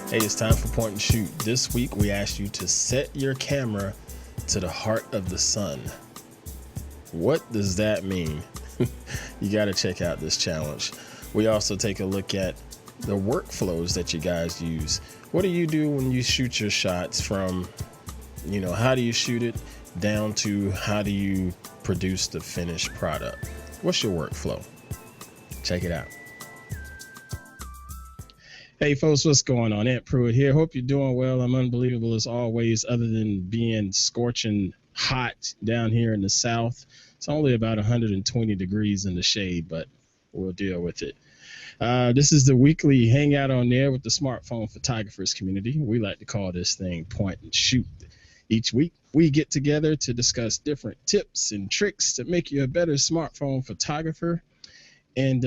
Hey, it's time for Point and Shoot. This week we asked you to set your camera to the heart of the sun. What does that mean? You got to check out this challenge. We also take a look at the workflows that you guys use. What do you do when you shoot your shots from, how do you shoot it down to how do you produce the finished product? What's your workflow? Check it out. Hey folks, what's going on? Aunt Pruitt here. Hope you're doing well. I'm unbelievable as always, other than being scorching hot down here in the South. It's only about 120 degrees in the shade, but we'll deal with it. This is the weekly hangout on there with the smartphone photographers community. We like to call this thing Point and Shoot. Each week, we get together to discuss different tips and tricks to make you a better smartphone photographer. And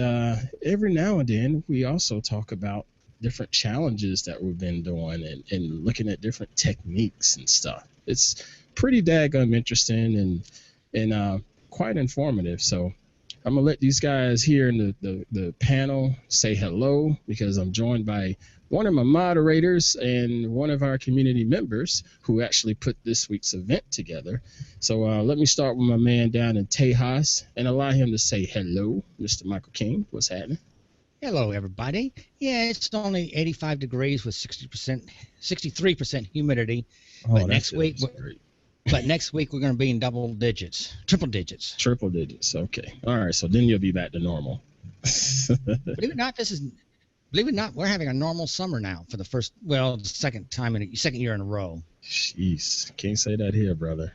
every now and then, we also talk about different challenges that we've been doing and looking at different techniques and stuff. It's pretty daggum interesting and quite informative. So I'm gonna let these guys here in the panel say hello, because I'm joined by one of my moderators and one of our community members who actually put this week's event together. So let me start with my man down in Tejas and allow him to say hello. Mr. Michael King, what's happening? Hello, everybody. Yeah, it's only 85 degrees with 63% humidity. But next week, we're going to be in triple digits. Triple digits. Okay. All right. So then you'll be back to normal. Believe it or not, we're having a normal summer now for the second year in a row. Jeez, can't say that here, brother.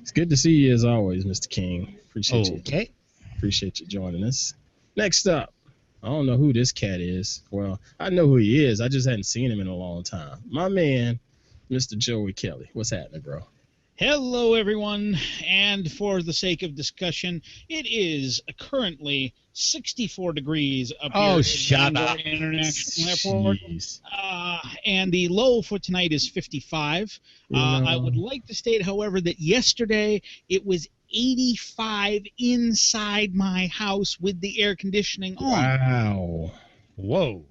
It's good to see you as always, Mr. King. Appreciate you. Okay. Appreciate you joining us. Next up. I don't know who this cat is. Well, I know who he is. I just hadn't seen him in a long time. My man, Mr. Joey Kelley. What's happening, bro? Hello, everyone. And for the sake of discussion, it is currently 64 degrees up here at Bangor International Airport. And the low for tonight is 55. I would like to state, however, that yesterday it was 85 inside my house with the air conditioning on. Wow. Whoa.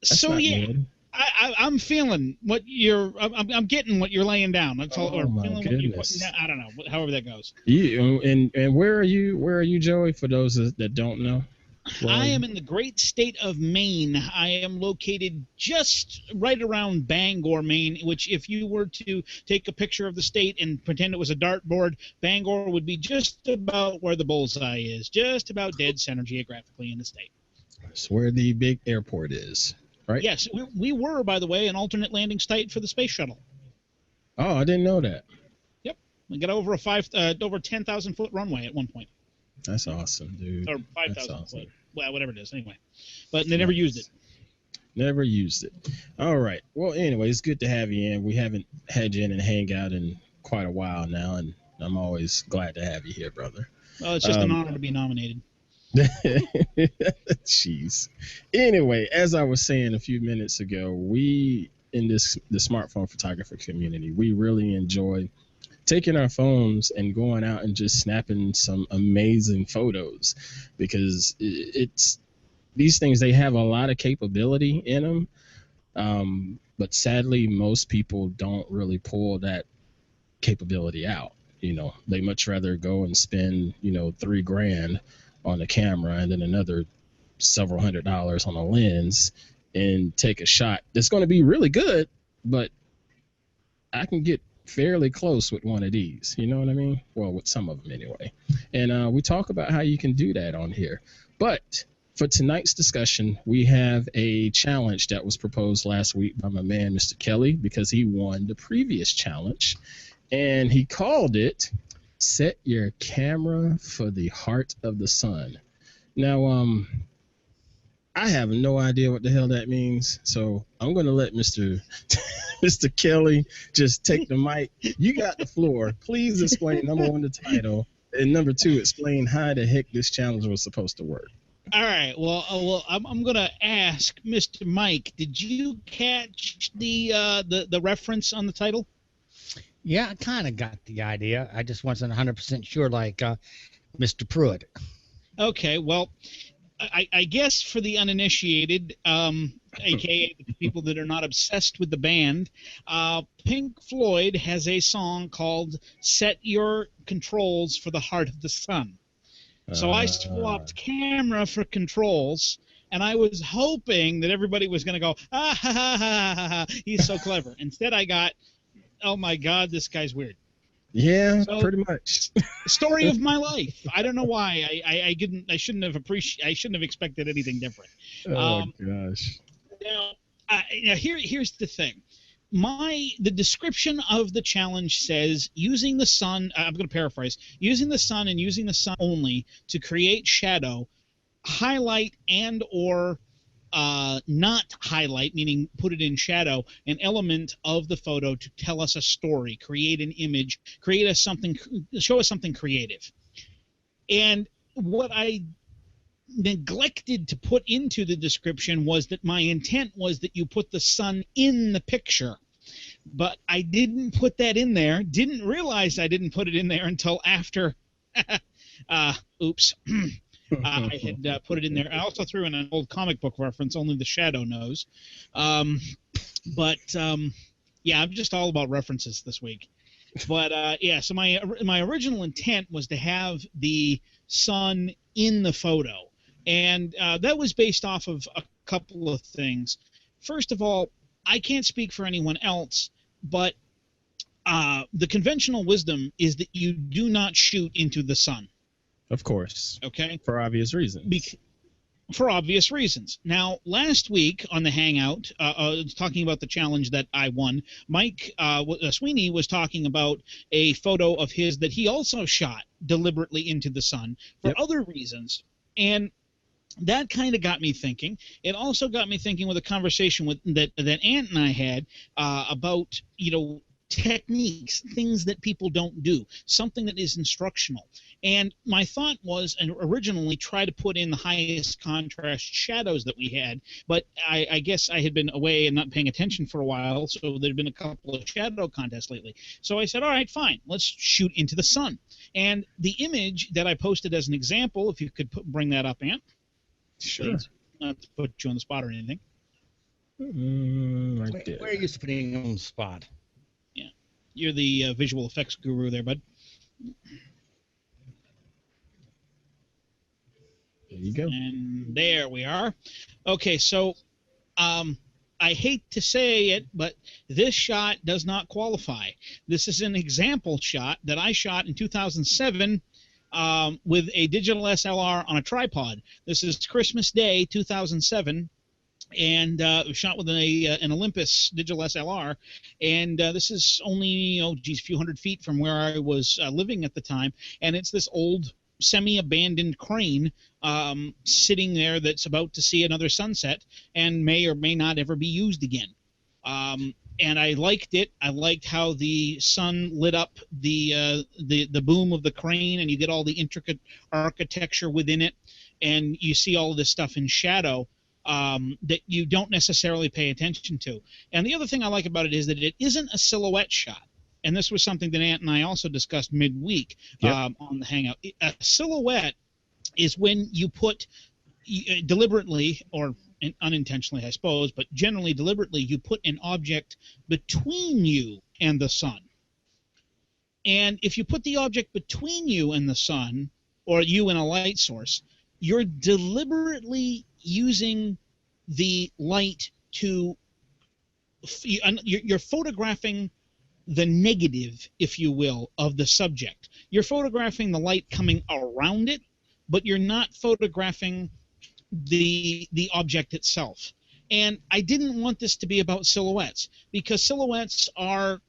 That's not good. I'm feeling what I'm getting what you're laying down. That's all. Oh my goodness. I don't know. However that goes. And where are you, Joey? For those that don't know. I am in the great state of Maine. I am located just right around Bangor, Maine, which if you were to take a picture of the state and pretend it was a dartboard, Bangor would be just about where the bullseye is, just about dead center geographically in the state. That's where the big airport is, right? Yes, we were, by the way, an alternate landing site for the space shuttle. Oh, I didn't know that. Yep, we got over over 10,000 foot runway at one point. That's awesome, dude. Or 5,000 foot. Well, whatever it is, anyway. But they never used it. Never used it. All right. Well, anyway, it's good to have you in. We haven't had you in and hang out in quite a while now, and I'm always glad to have you here, brother. Well, it's just an honor to be nominated. Jeez. Anyway, as I was saying a few minutes ago, we in the smartphone photographer community, we really enjoy taking our phones and going out and just snapping some amazing photos, because these things, they have a lot of capability in them, but sadly most people don't really pull that capability out. They much rather go and spend $3,000 on a camera and then another several $100s on a lens and take a shot that's going to be really good, but I can get fairly close with one of these, you know what I mean? Well, with some of them anyway. And we talk about how you can do that on here. But for tonight's discussion, we have a challenge that was proposed last week by my man, Mr. Kelley, because he won the previous challenge. And he called it Set Your Camera for the Heart of the Sun. Now, I have no idea what the hell that means, so I'm going to let Mr. Kelley just take the mic. You got the floor. Please explain, number one, the title, and number two, explain how the heck this challenge was supposed to work. All right. Well, I'm going to ask Mr. Mike, did you catch the reference on the title? Yeah, I kind of got the idea. I just wasn't 100% sure, like Mr. Pruitt. Okay, well, I guess for the uninitiated, a.k.a. the people that are not obsessed with the band, Pink Floyd has a song called Set Your Controls for the Heart of the Sun. So I swapped camera for controls, and I was hoping that everybody was going to go, ah, ha, ha, ha, ha, ha, he's so clever. Instead, I got, oh, my God, this guy's weird. Yeah, so, pretty much. Story of my life. I don't know why. I shouldn't have expected anything different. Oh gosh. Now, here's the thing. The description of the challenge says using the sun. I'm going to paraphrase. Using the sun and using the sun only to create shadow, highlight and or not highlight, meaning put it in shadow, an element of the photo to tell us a story, create an image, show us something creative. And what I neglected to put into the description was that my intent was that you put the sun in the picture. But I didn't put that in there, didn't realize I didn't put it in there until after, oops. I had put it in there. I also threw in an old comic book reference, only the shadow knows. Yeah, I'm just all about references this week. But yeah, so my original intent was to have the sun in the photo. And that was based off of a couple of things. First of all, I can't speak for anyone else, but the conventional wisdom is that you do not shoot into the sun. Of course. Okay. For obvious reasons. For obvious reasons. Now, last week on the Hangout, talking about the challenge that I won, Mike Sweeney was talking about a photo of his that he also shot deliberately into the sun for other reasons. And that kind of got me thinking. It also got me thinking with a conversation that Ant and I had about, techniques, things that people don't do, something that is instructional. And my thought was, and originally try to put in the highest contrast shadows that we had, but I guess I had been away and not paying attention for a while, so there'd been a couple of shadow contests lately. So I said, all right, fine, let's shoot into the sun. And the image that I posted as an example, if you could bring that up, Ant. Sure. Please. Not to put you on the spot or anything. Right there. Where are you putting on the spot? Yeah. You're the visual effects guru there, bud. There you go. And there we are. Okay, so I hate to say it, but this shot does not qualify. This is an example shot that I shot in 2007 with a digital SLR on a tripod. This is Christmas Day 2007. And it was shot with an Olympus digital SLR, and this is only a few hundred feet from where I was living at the time, and it's this old semi-abandoned crane sitting there that's about to see another sunset and may or may not ever be used again. And I liked it. I liked how the sun lit up the boom of the crane, and you get all the intricate architecture within it, and you see all of this stuff in shadow. That you don't necessarily pay attention to. And the other thing I like about it is that it isn't a silhouette shot. And this was something that Ant and I also discussed midweek on the Hangout. A silhouette is when you put deliberately, or unintentionally, I suppose, but generally deliberately, you put an object between you and the sun. And if you put the object between you and the sun, or you and a light source, you're deliberately using the light to you're photographing the negative, if you will, of the subject. You're photographing the light coming around it, but you're not photographing the object itself. And I didn't want this to be about silhouettes, because silhouettes are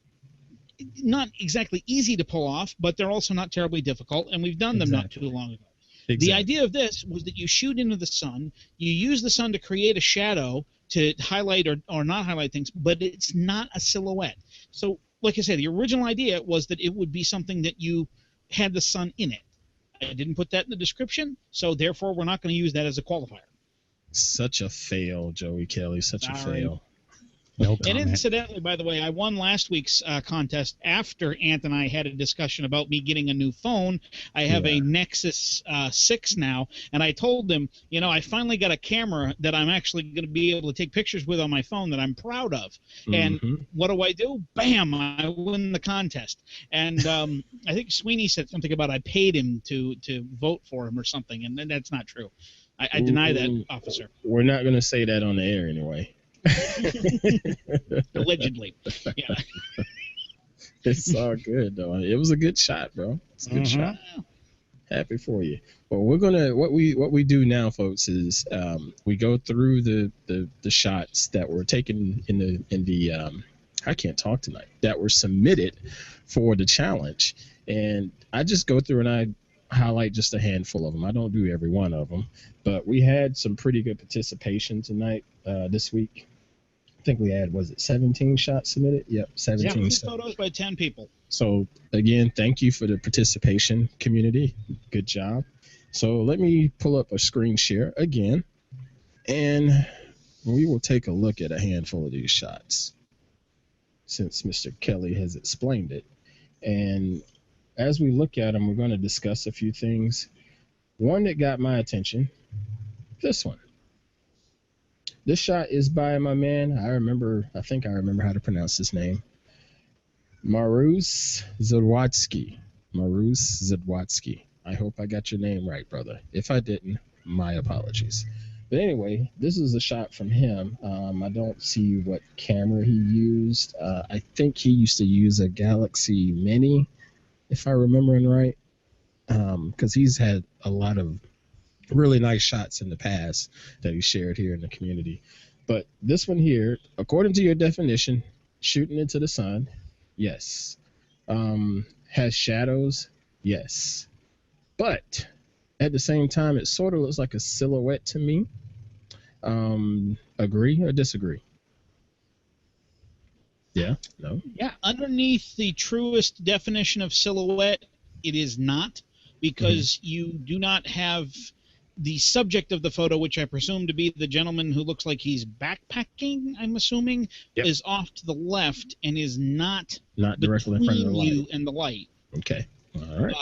not exactly easy to pull off, but they're also not terribly difficult, and we've done them not too long ago. Exactly. The idea of this was that you shoot into the sun, you use the sun to create a shadow to highlight or not highlight things, but it's not a silhouette. So, like I said, the original idea was that it would be something that you had the sun in it. I didn't put that in the description, so therefore we're not going to use that as a qualifier. Such a fail, Joey Kelley. Such a fail. No And comment. incidentally, by the way, I won last week's contest after Ant and I had a discussion about me getting a new phone. I have a Nexus 6 now, and I told him, I finally got a camera that I'm actually going to be able to take pictures with on my phone that I'm proud of. And what do? Bam! I win the contest. And I think Sweeney said something about I paid him to vote for him or something, and that's not true. I deny that, officer. We're not going to say that on the air anyway. Allegedly. Yeah. It's all good though. It was a good shot, bro. It's a good shot. Happy for you. Well, we're gonna what we do now, folks, is we go through the shots that were taken in the I can't talk tonight, that were submitted for the challenge, and I just go through and I highlight just a handful of them. I don't do every one of them, but we had some pretty good participation tonight this week. I think we had, was it 17 shots submitted? Yep, 17 photos by 10 people. So again, thank you for the participation, community. Good job. So let me pull up a screen share again, and we will take a look at a handful of these shots since Mr. Kelley has explained it. And as we look at them, we're going to discuss a few things. One that got my attention, this one. This shot is by my man. I think I remember how to pronounce his name. Marus Zadwatsky. Marus Zadwatsky. I hope I got your name right, brother. If I didn't, my apologies. But anyway, this is a shot from him. I don't see what camera he used. I think he used to use a Galaxy Mini, if I'm remembering right, because he's had a lot of really nice shots in the past that he shared here in the community. But this one here, according to your definition, shooting into the sun, yes. Has shadows, yes. But at the same time, it sort of looks like a silhouette to me. Agree or disagree? Yeah, no? Yeah, underneath the truest definition of silhouette, it is not, because you do not have the subject of the photo, which I presume to be the gentleman who looks like he's backpacking, I'm assuming, is off to the left and is not directly in front of the light. You and the light. Okay, all right.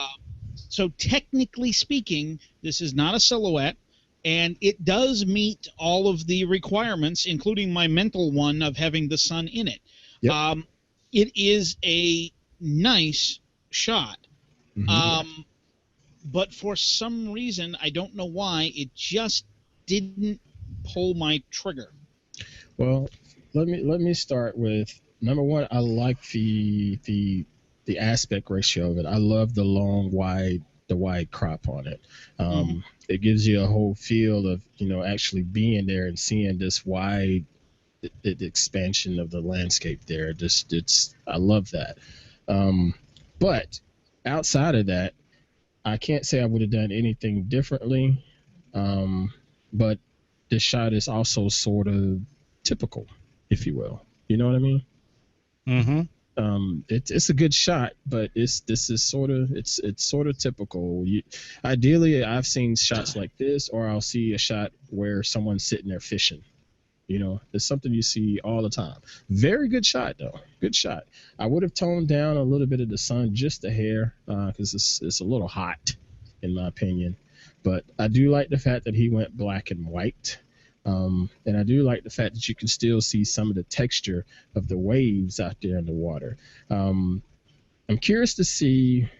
So technically speaking, this is not a silhouette, and it does meet all of the requirements, including my mental one of having the sun in it. Yep. It is a nice shot. But for some reason, I don't know why, it just didn't pull my trigger. Well, let me start with number one. I like the aspect ratio of it. I love the long, wide crop on it. It gives you a whole feel of actually being there and seeing this wide the expansion of the landscape there. I love that. But outside of that, I can't say I would have done anything differently, but this shot is also sort of typical, if you will. You know what I mean? It's a good shot, but it's sort of typical. Ideally, I've seen shots like this, or I'll see a shot where someone's sitting there fishing. It's something you see all the time. Very good shot, though. Good shot. I would have toned down a little bit of the sun, just a hair, because it's a little hot, in my opinion. But I do like the fact that he went black and white. And I do like the fact that you can still see some of the texture of the waves out there in the water. I'm curious to see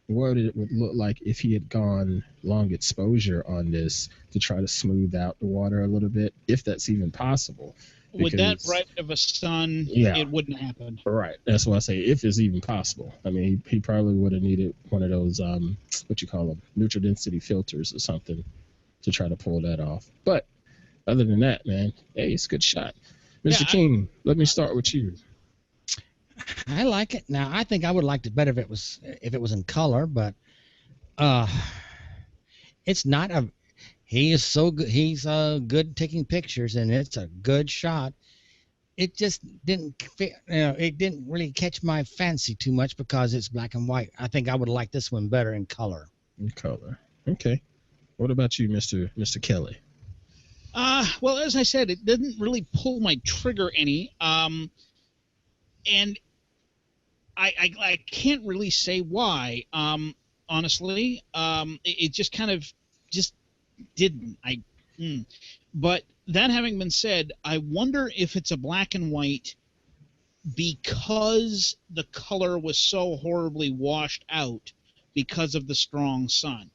what it would look like if he had gone long exposure on this to try to smooth out the water a little bit, if that's even possible. With that bright of a sun, it wouldn't happen. Right. That's why I say if it's even possible. I mean, he probably would have needed one of those, what you call them, neutral density filters or something to try to pull that off. But other than that, man, hey, it's a good shot. Mr. King, let me start with you. I like it. Now, I think I would like it better if it was in color, but it's not a. He is so good. He's good taking pictures, and it's a good shot. It just didn't fit. It didn't really catch my fancy too much because it's black and white. I think I would like this one better in color. In color, okay. What about you, Mr. Kelley? Well, as I said, it didn't really pull my trigger any. And I can't really say why. Honestly, it just kind of just didn't. But that having been said, I wonder if it's a black and white because the color was so horribly washed out because of the strong sun.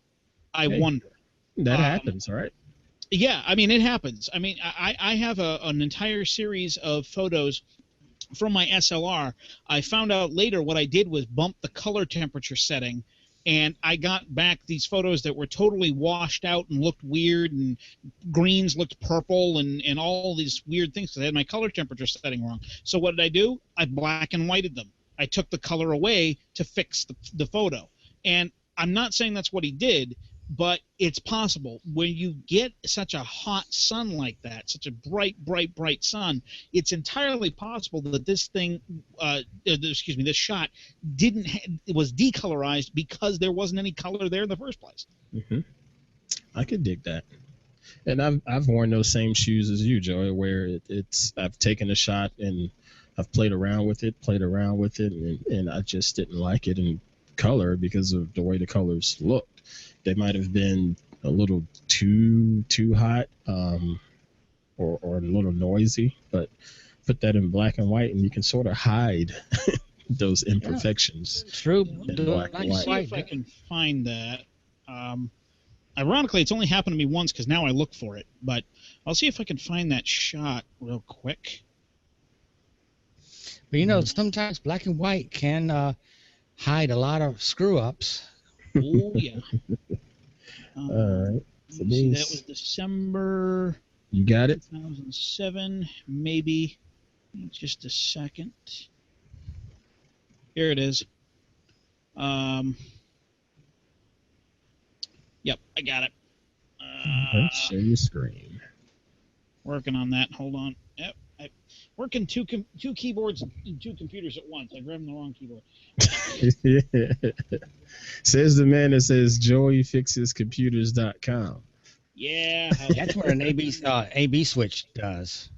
I wonder. That happens, right? Yeah, I mean, it happens. I mean, I have an entire series of photos from my SLR. I found out later what I did was bump the color temperature setting, and I got back these photos that were totally washed out and looked weird, and greens looked purple, and all these weird things because I had my color temperature setting wrong. So what did I do? I black and whited them. I took the color away to fix the photo. And I'm not saying that's what he did, but it's possible. When you get such a hot sun like that, such a bright, bright, bright sun, it's entirely possible that this thing, this shot was decolorized because there wasn't any color there in the first place. Mm-hmm. I could dig that. And I've worn those same shoes as you, Joey, where I've taken a shot and I've played around with it, and I just didn't like it in color because of the way the colors looked. They might have been a little too hot, or a little noisy, but put that in black and white and you can sort of hide those imperfections. Yeah, true. Black and white. See if I can find that. Ironically, it's only happened to me once because now I look for it, but I'll see if I can find that shot real quick. But sometimes black and white can hide a lot of screw-ups. Oh, yeah. All right. So see, that was December. You got it? 2007, maybe. Just a second. Here it is. Yep, I got it. Share your screen. Working on that. Hold on. Yep. Working two keyboards and two computers at once. I grabbed the wrong keyboard. Says the man that says joeyfixescomputers.com. Yeah. That's what an AB switch does.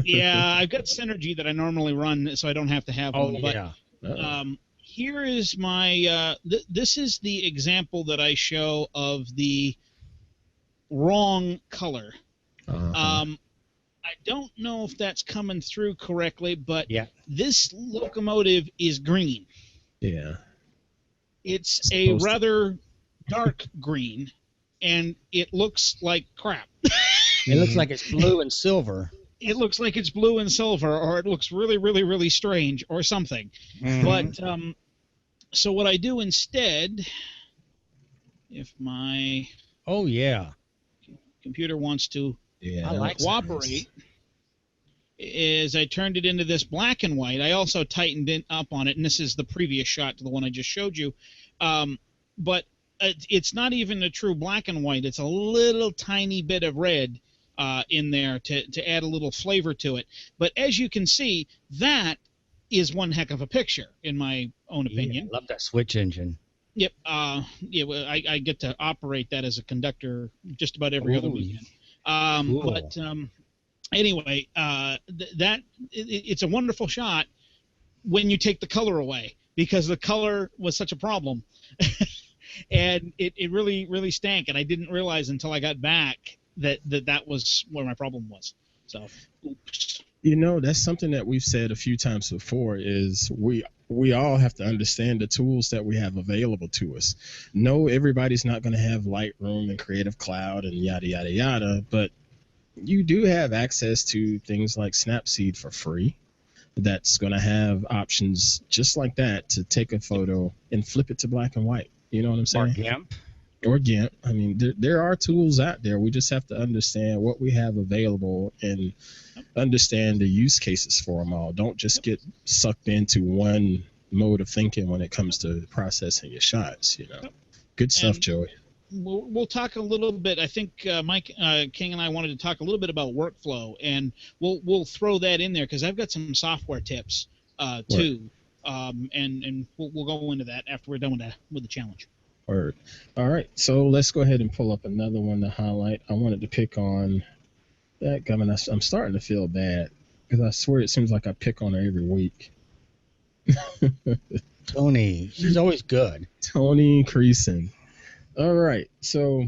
Yeah, I've got Synergy that I normally run, so I don't have to have one. Yeah. But here is my this is the example that I show of the wrong color. I don't know if that's coming through correctly, but this locomotive is green. Yeah. It's a rather dark green, and it looks like crap. It looks like it's blue and silver. It looks like it's blue and silver, or it looks really, really, really strange, or something. Mm-hmm. But so what I do instead, if my computer wants to cooperate, is I turned it into this black and white. I also tightened it up on it, and this is the previous shot to the one I just showed you. But it's not even a true black and white. It's a little tiny bit of red in there to add a little flavor to it. But as you can see, that is one heck of a picture, in my own opinion. I love that switch engine. Yep. Well, I get to operate that as a conductor just about every other weekend. Cool. But anyway, it's a wonderful shot when you take the color away, because the color was such a problem. And it really, really stank, and I didn't realize until I got back that was where my problem was. So, oops. That's something that we've said a few times before, is we all have to understand the tools that we have available to us. No, everybody's not going to have Lightroom and Creative Cloud and yada, yada, yada, but you do have access to things like Snapseed for free. That's going to have options just like that to take a photo and flip it to black and white. You know what I'm saying? Or GIMP. I mean, there are tools out there. We just have to understand what we have available and understand the use cases for them all. Don't just get sucked into one mode of thinking when it comes to processing your shots. Good stuff, Joey. We'll talk a little bit. I think Mike King and I wanted to talk a little bit about workflow, and we'll throw that in there because I've got some software tips too, and we'll go into that after we're done with the challenge. Word. All right, so let's go ahead and pull up another one to highlight. I wanted to pick on That coming, I'm starting to feel bad because I swear it seems like I pick on her every week. Tony, she's always good. Tony Creason. All right, so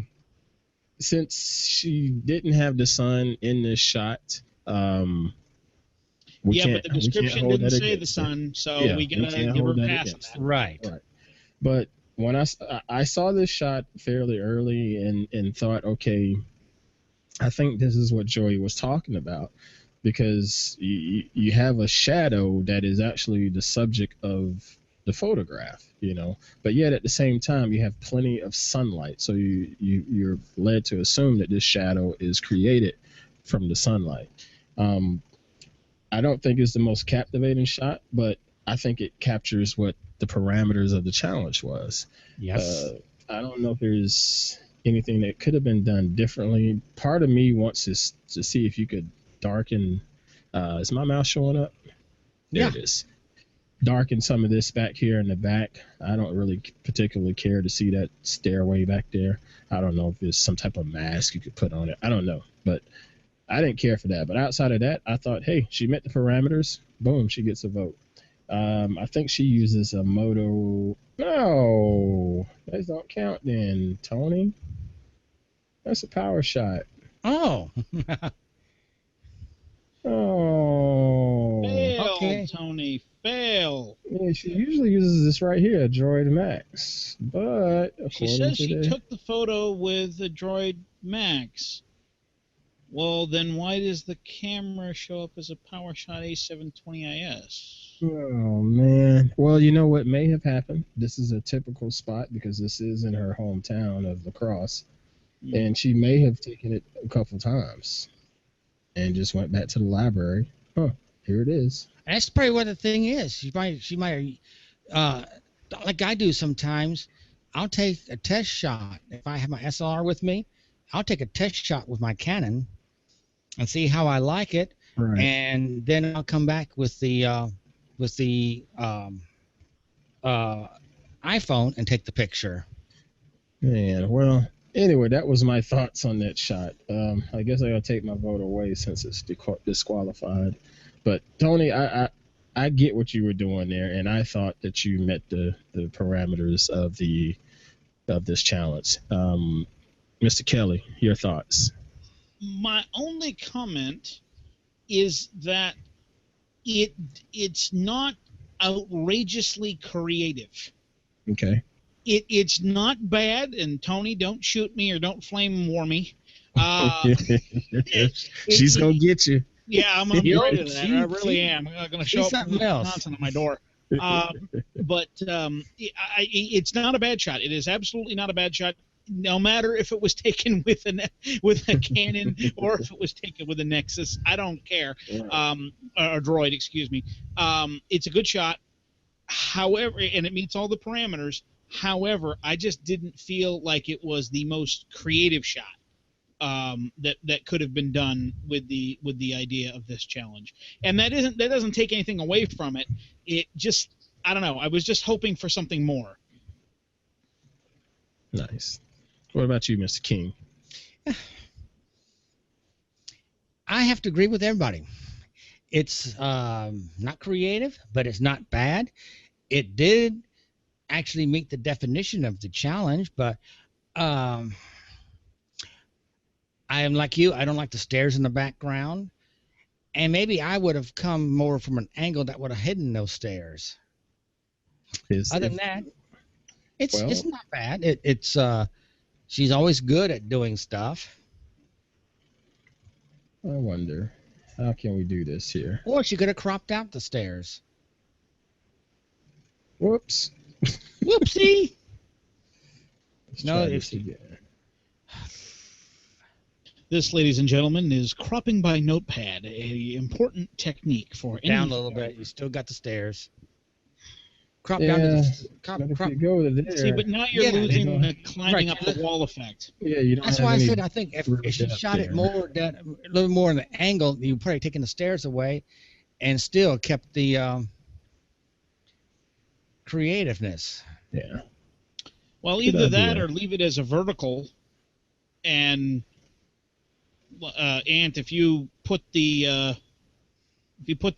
since she didn't have the sun in this shot, but the description didn't say the sun, so we gotta give her a pass on that. Right. But when I saw this shot fairly early and thought, okay, I think this is what Joey was talking about, because you have a shadow that is actually the subject of the photograph, but yet at the same time you have plenty of sunlight, so you're led to assume that this shadow is created from the sunlight. I don't think it's the most captivating shot, but I think it captures what the parameters of the challenge was. Yes. I don't know if there's anything that could have been done differently. Part of me wants to see if you could darken. Is my mouse showing up? There it is. Darken some of this back here in the back. I don't really particularly care to see that stairway back there. I don't know if there's some type of mask you could put on it. I don't know, but I didn't care for that. But outside of that, I thought, hey, she met the parameters. Boom, she gets a vote. I think she uses a moto. No, those don't count then, Tony. That's a power shot. Oh. Oh. Fail, okay. Tony, fail. Yeah, she usually uses this right here, a Droid Max. But she says she took the photo with the Droid Max. Well, then why does the camera show up as a PowerShot A720IS? Oh, man. Well, you know what may have happened? This is a typical spot because this is in her hometown of La Crosse. And she may have taken it a couple times and just went back to the library. Huh, here it is. That's probably what the thing is. She might like I do sometimes, I'll take a test shot. If I have my SLR with me, I'll take a test shot with my Canon and see how I like it. Right. And then I'll come back with the iPhone and take the picture. Man, well, anyway, that was my thoughts on that shot. I guess I gotta take my vote away since it's disqualified. But Tony, I get what you were doing there, and I thought that you met the parameters of this challenge. Mr. Kelley, your thoughts? My only comment is that it's not outrageously creative. Okay. It's not bad, and Tony, don't shoot me or don't flame war me. She's gonna get you. Yeah, I'm gonna be right at that. I really am. I'm gonna show up with Wisconsin at my door. But it's not a bad shot. It is absolutely not a bad shot. No matter if it was taken with a Canon or if it was taken with a Nexus, I don't care. Or Droid, excuse me. It's a good shot. However, and it meets all the parameters. However, I just didn't feel like it was the most creative shot that could have been done with the idea of this challenge. And that doesn't take anything away from it. It just, I don't know. I was just hoping for something more. Nice. What about you, Mr. King? I have to agree with everybody. It's not creative, but it's not bad. It did actually meet the definition of the challenge, but I am like you. I don't like the stairs in the background, and maybe I would have come more from an angle that would have hidden those stairs. Other than that, it's not bad. It's she's always good at doing stuff. I wonder, how can we do this here? Or she could have cropped out the stairs. Whoops. Whoopsie. No, if she. This, ladies and gentlemen, is cropping by notepad, a important technique for down a little bit. You still got the stairs. Crop down to the crop. You go to there. See, but now you're losing the climbing up the wall effect. Yeah, you don't. That's why I said I think if she shot it more a little more in the angle, you probably taken the stairs away, and still kept the creativeness. Yeah. Well, either that or leave it as a vertical, and Ant, if you put the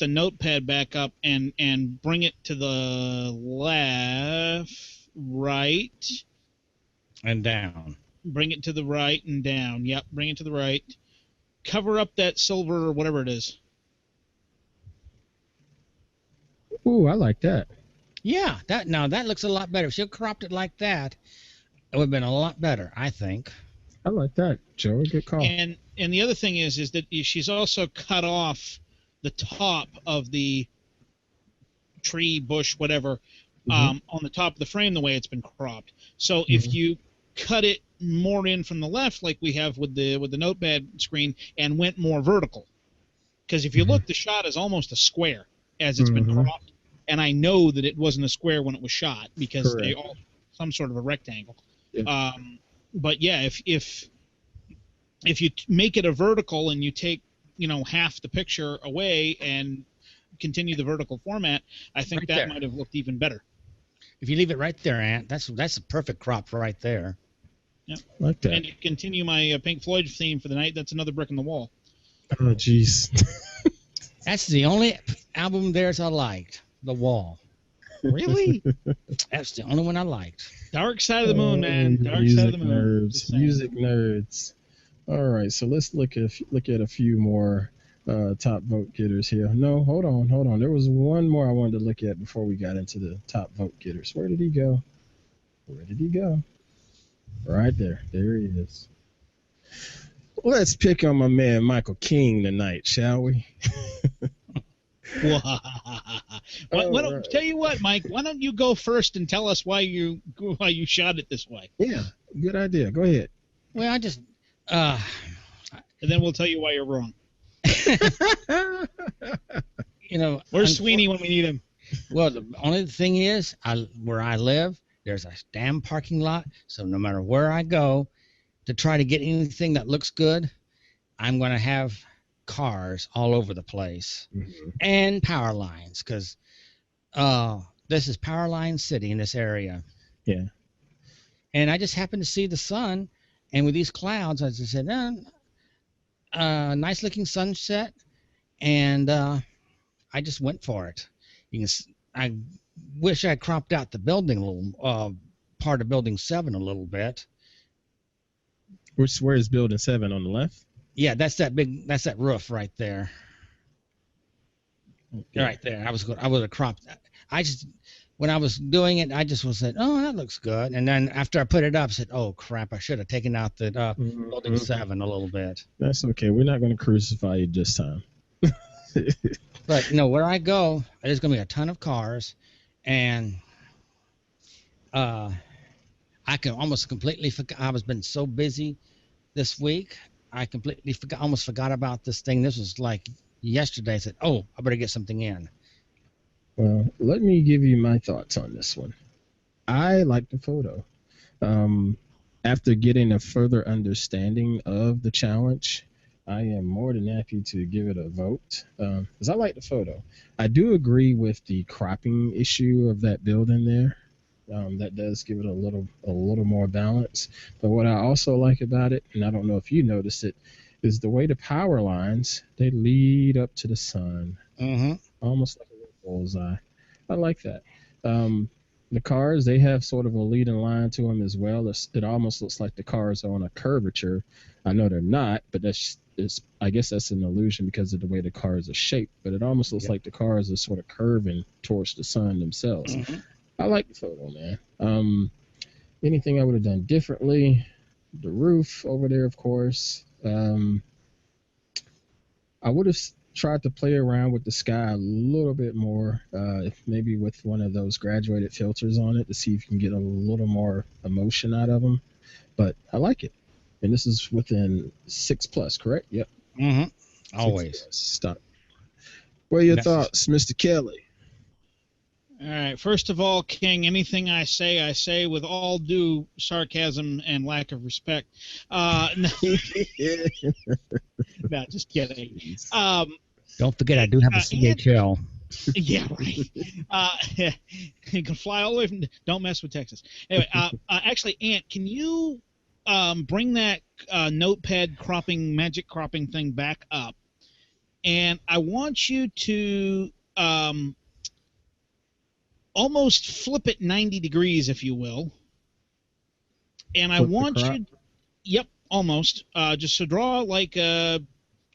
notepad back up and bring it to the left, right, and down. Bring it to the right and down. Yep, bring it to the right. Cover up that silver or whatever it is. Ooh, I like that. Yeah, that looks a lot better. If she cropped it like that, it would have been a lot better, I think. I like that, Joe. Good call. And the other thing is that she's also cut off the top of the tree, bush, whatever, on the top of the frame the way it's been cropped. So if you cut it more in from the left, like we have with the notepad screen, and went more vertical, because if you look, the shot is almost a square as it's been cropped, and I know that it wasn't a square when it was shot because they all some sort of a rectangle. Yeah. But yeah, if you make it a vertical and you take half the picture away and continue the vertical format, I think right that might have looked even better. If you leave it right there, Ant, that's a perfect crop right there. Yeah, like that. And to continue my Pink Floyd theme for the night, that's another brick in the wall. Oh, jeez. That's the only album of theirs I liked. The Wall. Really? That's the only one I liked. Dark Side of the Moon, man. Dark Side of the Moon. Music nerds. All right, so let's look at a few more top vote getters here. No, hold on. There was one more I wanted to look at before we got into the top vote getters. Where did he go? Right there. There he is. Let's pick on my man Michael King tonight, shall we? Tell you what, Mike. Why don't you go first and tell us why you shot it this way? Yeah, good idea. Go ahead. Well, I just and then we'll tell you why you're wrong. Where's Sweeney when we need him? Well, the only thing is, where I live, there's a damn parking lot. So no matter where I go, to try to get anything that looks good, I'm going to have cars all over the place and power lines, because this is Power Line City in this area. Yeah. And I just happened to see the sun, and with these clouds, I just said, nice looking sunset, and I just went for it. I wish I cropped out the building a little, part of Building 7 a little bit. Where is Building 7 on the left? Yeah, that's that roof right there. Okay. Right there. I would have cropped that. When I was doing it, I just was said, oh, that looks good. And then after I put it up, I said, oh crap, I should have taken out the Building 7 a little bit. That's okay. We're not going to crucify you this time. But where I go, there's going to be a ton of cars, and I can almost completely forget. I was been so busy this week, I completely almost forgot about this thing. This was like yesterday. I said, oh, I better get something in. Well, let me give you my thoughts on this one. I like the photo. After getting a further understanding of the challenge, I am more than happy to give it a vote, because I like the photo. I do agree with the cropping issue of that building there. That does give it a little more balance. But what I also like about it, and I don't know if you noticed it, is the way the power lines, they lead up to the sun. Almost like a little bullseye. I like that. The cars, they have sort of a leading line to them as well. It almost looks like the cars are on a curvature. I know they're not, but I guess that's an illusion because of the way the cars are shaped. But it almost looks like the cars are sort of curving towards the sun themselves. I like the photo, man. Anything I would have done differently? The roof over there, of course. I would have tried to play around with the sky a little bit more, maybe with one of those graduated filters on it to see if you can get a little more emotion out of them. But I like it. And this is within 6+, correct? Yep. Always. Stop. What are your thoughts, Mr. Kelley? All right. First of all, King, anything I say with all due sarcasm and lack of respect. No, just kidding. Don't forget, I do have a CHL. Yeah, right. You can fly all the way from. Don't mess with Texas. Anyway, actually, Ant, can you bring that notepad magic cropping thing back up, and I want you to almost flip it 90 degrees, if you will. And I want you, yep, almost. Just so draw like a 1.5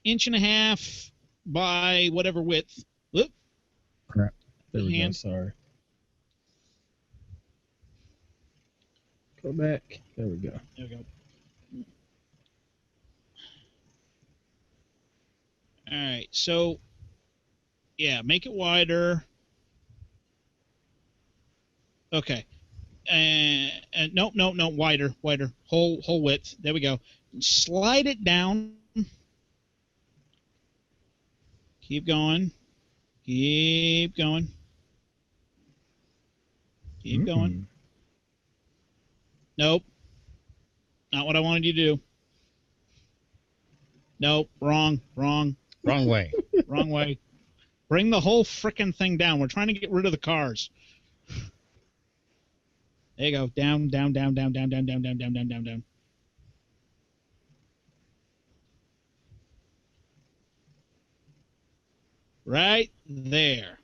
inches by whatever width. Whoop. Crap. There we go. Sorry. Go back. There we go. There we go. All right. So, yeah, make it wider. Okay. No, wider, whole width. There we go. Slide it down. Keep going. Keep going. Keep going. Nope. Not what I wanted you to do. Nope. Wrong way. Wrong way. Bring the whole frickin' thing down. We're trying to get rid of the cars. There you go. Down. Right there.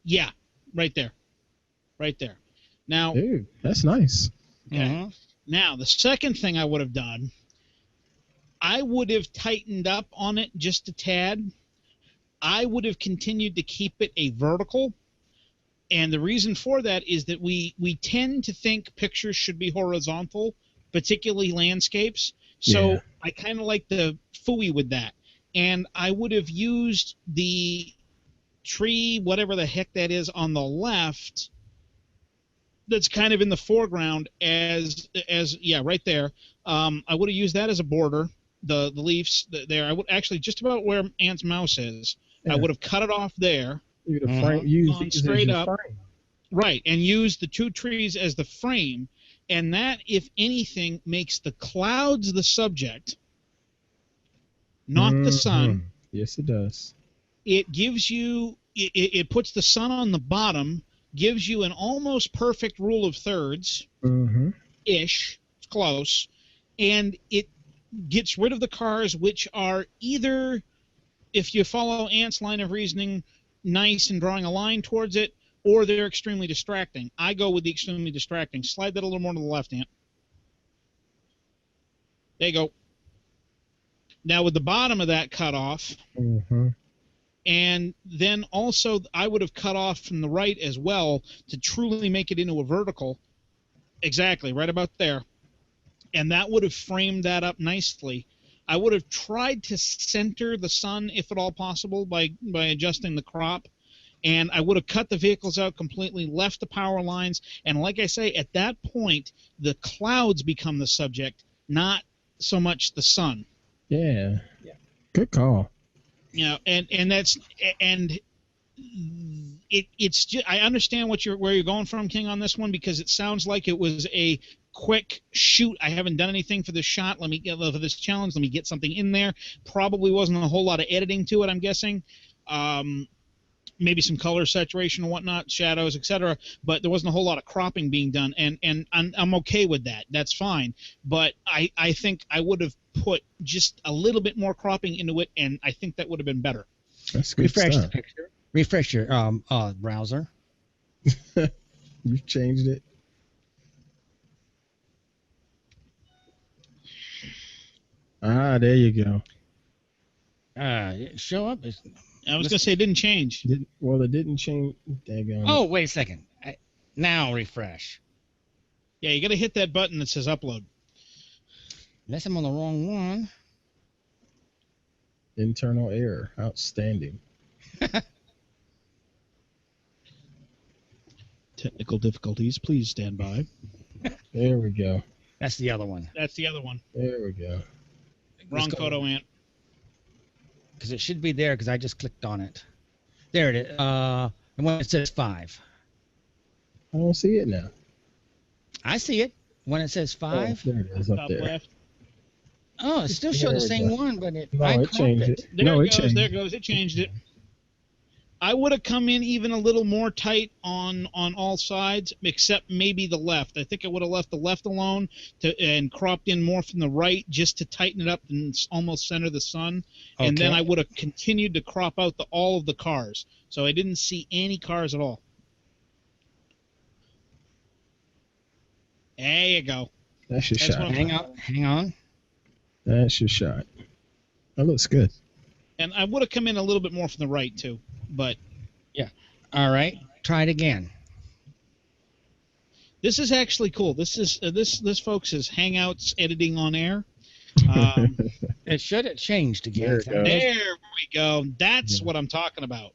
Yeah, right there. Right there. Now, dude, that's nice. Okay. Now, the second thing I would have done, I would have tightened up on it just a tad. I would have continued to keep it a vertical. And the reason for that is that we tend to think pictures should be horizontal, particularly landscapes. So yeah. I kind of like the phooey with that. And I would have used the tree, whatever the heck that is on the left, that's kind of in the foreground as yeah, right there. I would have used that as a border, the leaves there. I would actually just about where Ant's mouse is. Yeah. I would have cut it off there. Use straight up, frame. Right, and use the two trees as the frame, and that, if anything, makes the clouds the subject, not the sun. Yes, it does. It gives you, it puts the sun on the bottom, gives you an almost perfect rule of thirds, ish, close, and it gets rid of the cars, which are either, if you follow Ant's line of reasoning, nice and drawing a line towards it, or they're extremely distracting. I go with the extremely distracting. Slide that a little more to the left, Ant. There you go. Now with the bottom of that cut off, and then also I would have cut off from the right as well to truly make it into a vertical. Exactly, right about there. And that would have framed that up nicely. I would have tried to center the sun, if at all possible, by adjusting the crop. And I would have cut the vehicles out completely, left the power lines. And like I say, at that point, the clouds become the subject, not so much the sun. Yeah. Good call. You know, and that's it's just, I understand where you're going from, King, on this one, because it sounds like it was a quick shoot. I haven't done anything for this shot. Let me get for this challenge. Let me get something in there. Probably wasn't a whole lot of editing to it, I'm guessing. Maybe some color saturation and whatnot, shadows, etc. But there wasn't a whole lot of cropping being done, and I'm okay with that. That's fine. But I think I would have put just a little bit more cropping into it, and I think that would have been better. That's good Refresh stuff. the picture. Refresh your browser. You changed it. Ah, there you go. Show up. I was going to say it didn't change. It didn't change. Oh, wait a second. Now refresh. Yeah, you got to hit that button that says upload. Unless I'm on the wrong one. Internal error. Outstanding. Technical difficulties. Please stand by. There we go. That's the other one. That's the other one. There we go. Wrong photo, Ant. Because it should be there because I just clicked on it. There it is. And when it says 5. I don't see it now. I see it. When it says 5. Oh, there it is up there. Left. Oh, it still showed the same one, but it changed it. There it goes. There it goes. It changed it. I would have come in even a little more tight on all sides, except maybe the left. I think I would have left the left alone and cropped in more from the right just to tighten it up and almost center the sun. Okay. And then I would have continued to crop out all of the cars. So I didn't see any cars at all. There you go. That's your shot. Hang on. That's your shot. That looks good. And I would have come in a little bit more from the right too, but yeah. All right, try it again. This is actually cool. This is this folks is Hangouts editing on air. It should have changed again. There we go. That's what I'm talking about.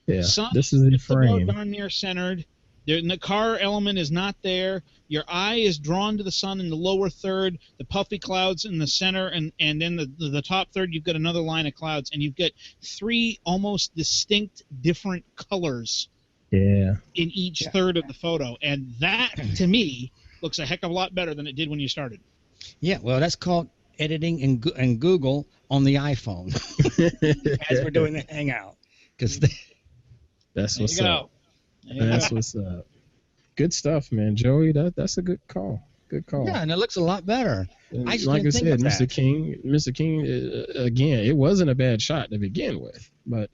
Yeah. This is the frame. Darn near centered. The car element is not there. Your eye is drawn to the sun in the lower third, the puffy clouds in the center, and then the top third, you've got another line of clouds, and you've got 3 almost distinct different colors in each third of the photo. And that, to me, looks a heck of a lot better than it did when you started. Yeah, well, that's called editing in Google on the iPhone as we're doing the Hangout. That's what's up. That's what's up. Good stuff, man. Joey, that's a good call. Good call. Yeah, and it looks a lot better. Like I said, Mr. King, again, it wasn't a bad shot to begin with, but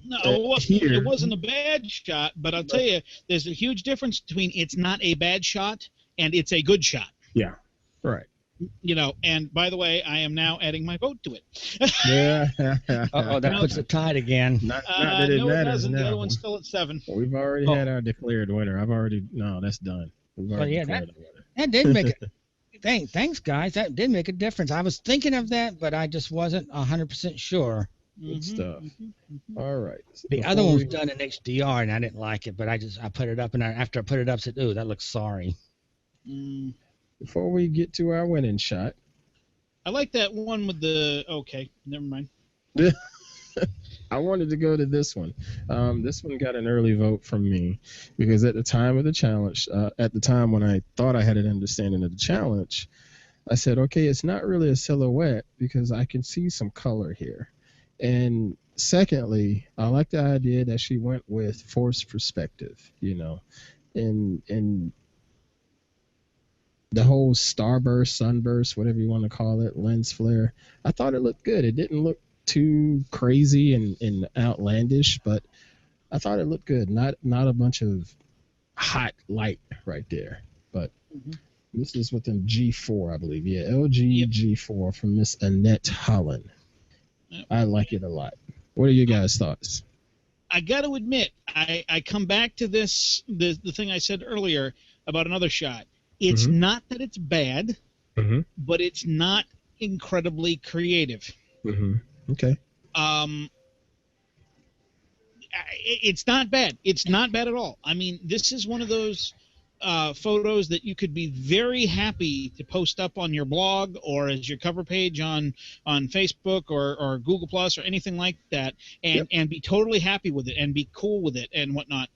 no, it wasn't a bad shot. But I'll tell you, there's a huge difference between it's not a bad shot and it's a good shot. Yeah, right. You know, and by the way, I am now adding my vote to it. Yeah. That puts it tied again. Not that it matters now. The other one's still at 7. We've already had our declared winner. That's done. We've already declared the winner. That did make it. Thanks, guys. That did make a difference. I was thinking of that, but I just wasn't 100% sure. Good stuff. All right. The other one was done in HDR, and I didn't like it, but I put it up, and after I put it up, I said, "Ooh, that looks sorry." Before we get to our winning shot, I like that one with the. Okay, never mind. I wanted to go to this one. This one got an early vote from me because at the time of the challenge, at the time when I thought I had an understanding of the challenge, I said, okay, it's not really a silhouette because I can see some color here. And secondly, I like the idea that she went with forced perspective, and the whole starburst, sunburst, whatever you want to call it, lens flare. I thought it looked good. It didn't look too crazy and outlandish, but I thought it looked good. Not a bunch of hot light right there. But this is within G4, I believe. Yeah, LG G4 from Miss Annette Holland. I like it a lot. What are you guys' thoughts? I got to admit, I come back to the thing I said earlier about another shot. It's not that it's bad, but it's not incredibly creative. Okay. It's not bad. It's not bad at all. I mean, this is one of those photos that you could be very happy to post up on your blog or as your cover page on Facebook or Google Plus or anything like that, and be totally happy with it and be cool with it and whatnot.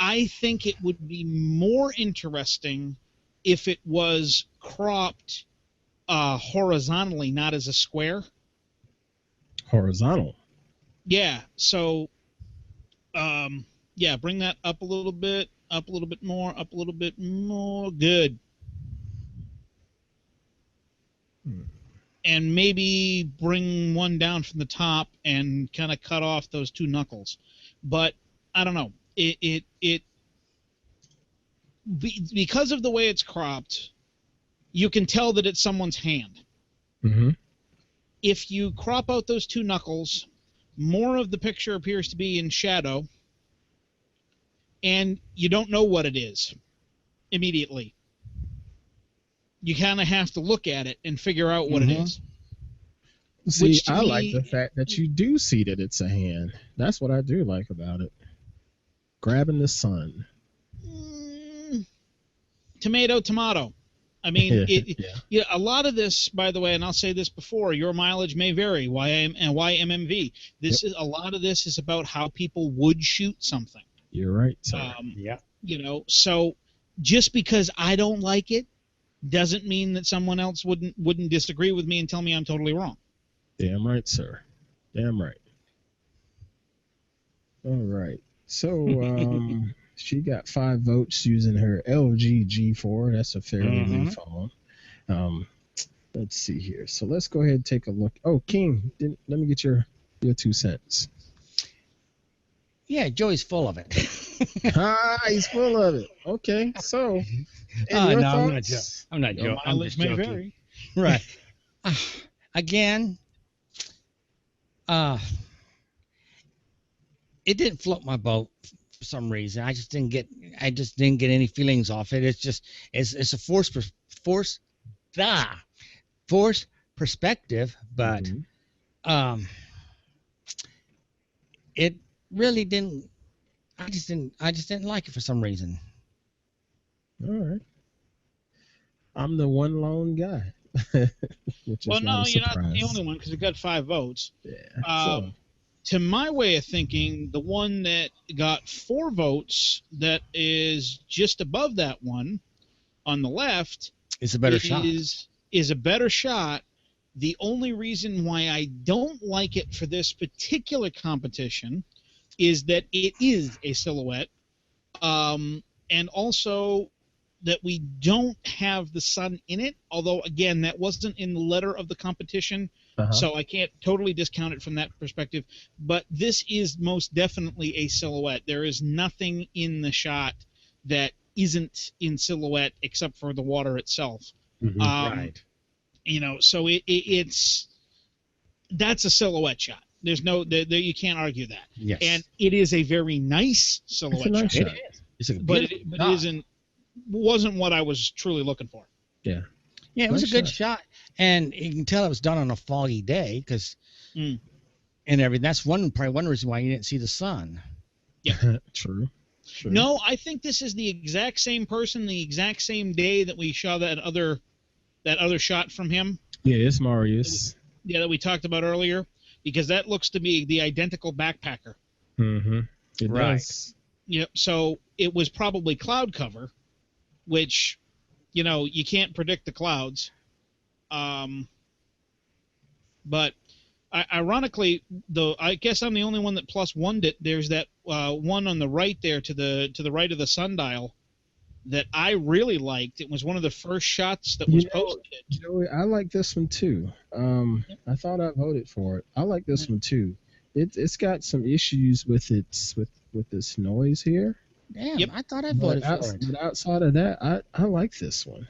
I think it would be more interesting if it was cropped horizontally, not as a square. Horizontal. Yeah. So, bring that up a little bit more, up a little bit more. Good. And maybe bring one down from the top and kind of cut off those 2 knuckles. But I don't know. Because of the way it's cropped, you can tell that it's someone's hand. If you crop out those 2 knuckles, more of the picture appears to be in shadow, and you don't know what it is immediately. You kind of have to look at it and figure out what it is. See, I like the fact that you do see that it's a hand. That's what I do like about it. Grabbing the sun. Tomato. I mean, a lot of this, by the way, and I'll say this before, your mileage may vary. YMMV. A lot of this is about how people would shoot something. You're right, sir. So just because I don't like it doesn't mean that someone else wouldn't disagree with me and tell me I'm totally wrong. Damn right, sir. Damn right. All right. So she got 5 votes using her LG G4. That's a fairly new phone. Let's see here. So let's go ahead and take a look. Oh, King, let me get your 2 cents. Yeah, Joey's full of it. He's full of it. Okay, so. No, I'm not joking. I'm just joking. Vary. Right. Again, it didn't float my boat for some reason. I just didn't get any feelings off it. It's a forced perspective, but it really didn't. I just didn't like it for some reason. All right. I'm the one lone guy. Which well, is no, you're not the only one because it got 5 votes. Yeah. To my way of thinking, the one that got 4 votes, that is just above that one on the left, is a better shot. Is a better shot. The only reason why I don't like it for this particular competition is that it is a silhouette, and also that we don't have the sun in it, although, again, that wasn't in the letter of the competition, so I can't totally discount it from that perspective. But this is most definitely a silhouette. There is nothing in the shot that isn't in silhouette except for the water itself. Right. So that's a silhouette shot. There's you can't argue that. Yes. And it is a very nice silhouette shot. It wasn't what I was truly looking for. Yeah. Yeah, it was a good shot. And you can tell it was done on a foggy day because and everything. That's probably one reason why you didn't see the sun. Yeah. True. No, I think this is the exact same person, the exact same day that we saw that other shot from him. Yeah, it's Marius. That we talked about earlier, because that looks to be the identical backpacker. It does. Yeah, so it was probably cloud cover, which, you can't predict the clouds. But ironically, though, I guess I'm the only one that +1'd it. There's that one on the right there to the right of the sundial that I really liked. It was one of the first shots that was posted. Joey, I like this one too. I thought I voted for it. I like this one too. It's got some issues with this noise here. Damn, I thought I voted for it. But outside of that, I like this one.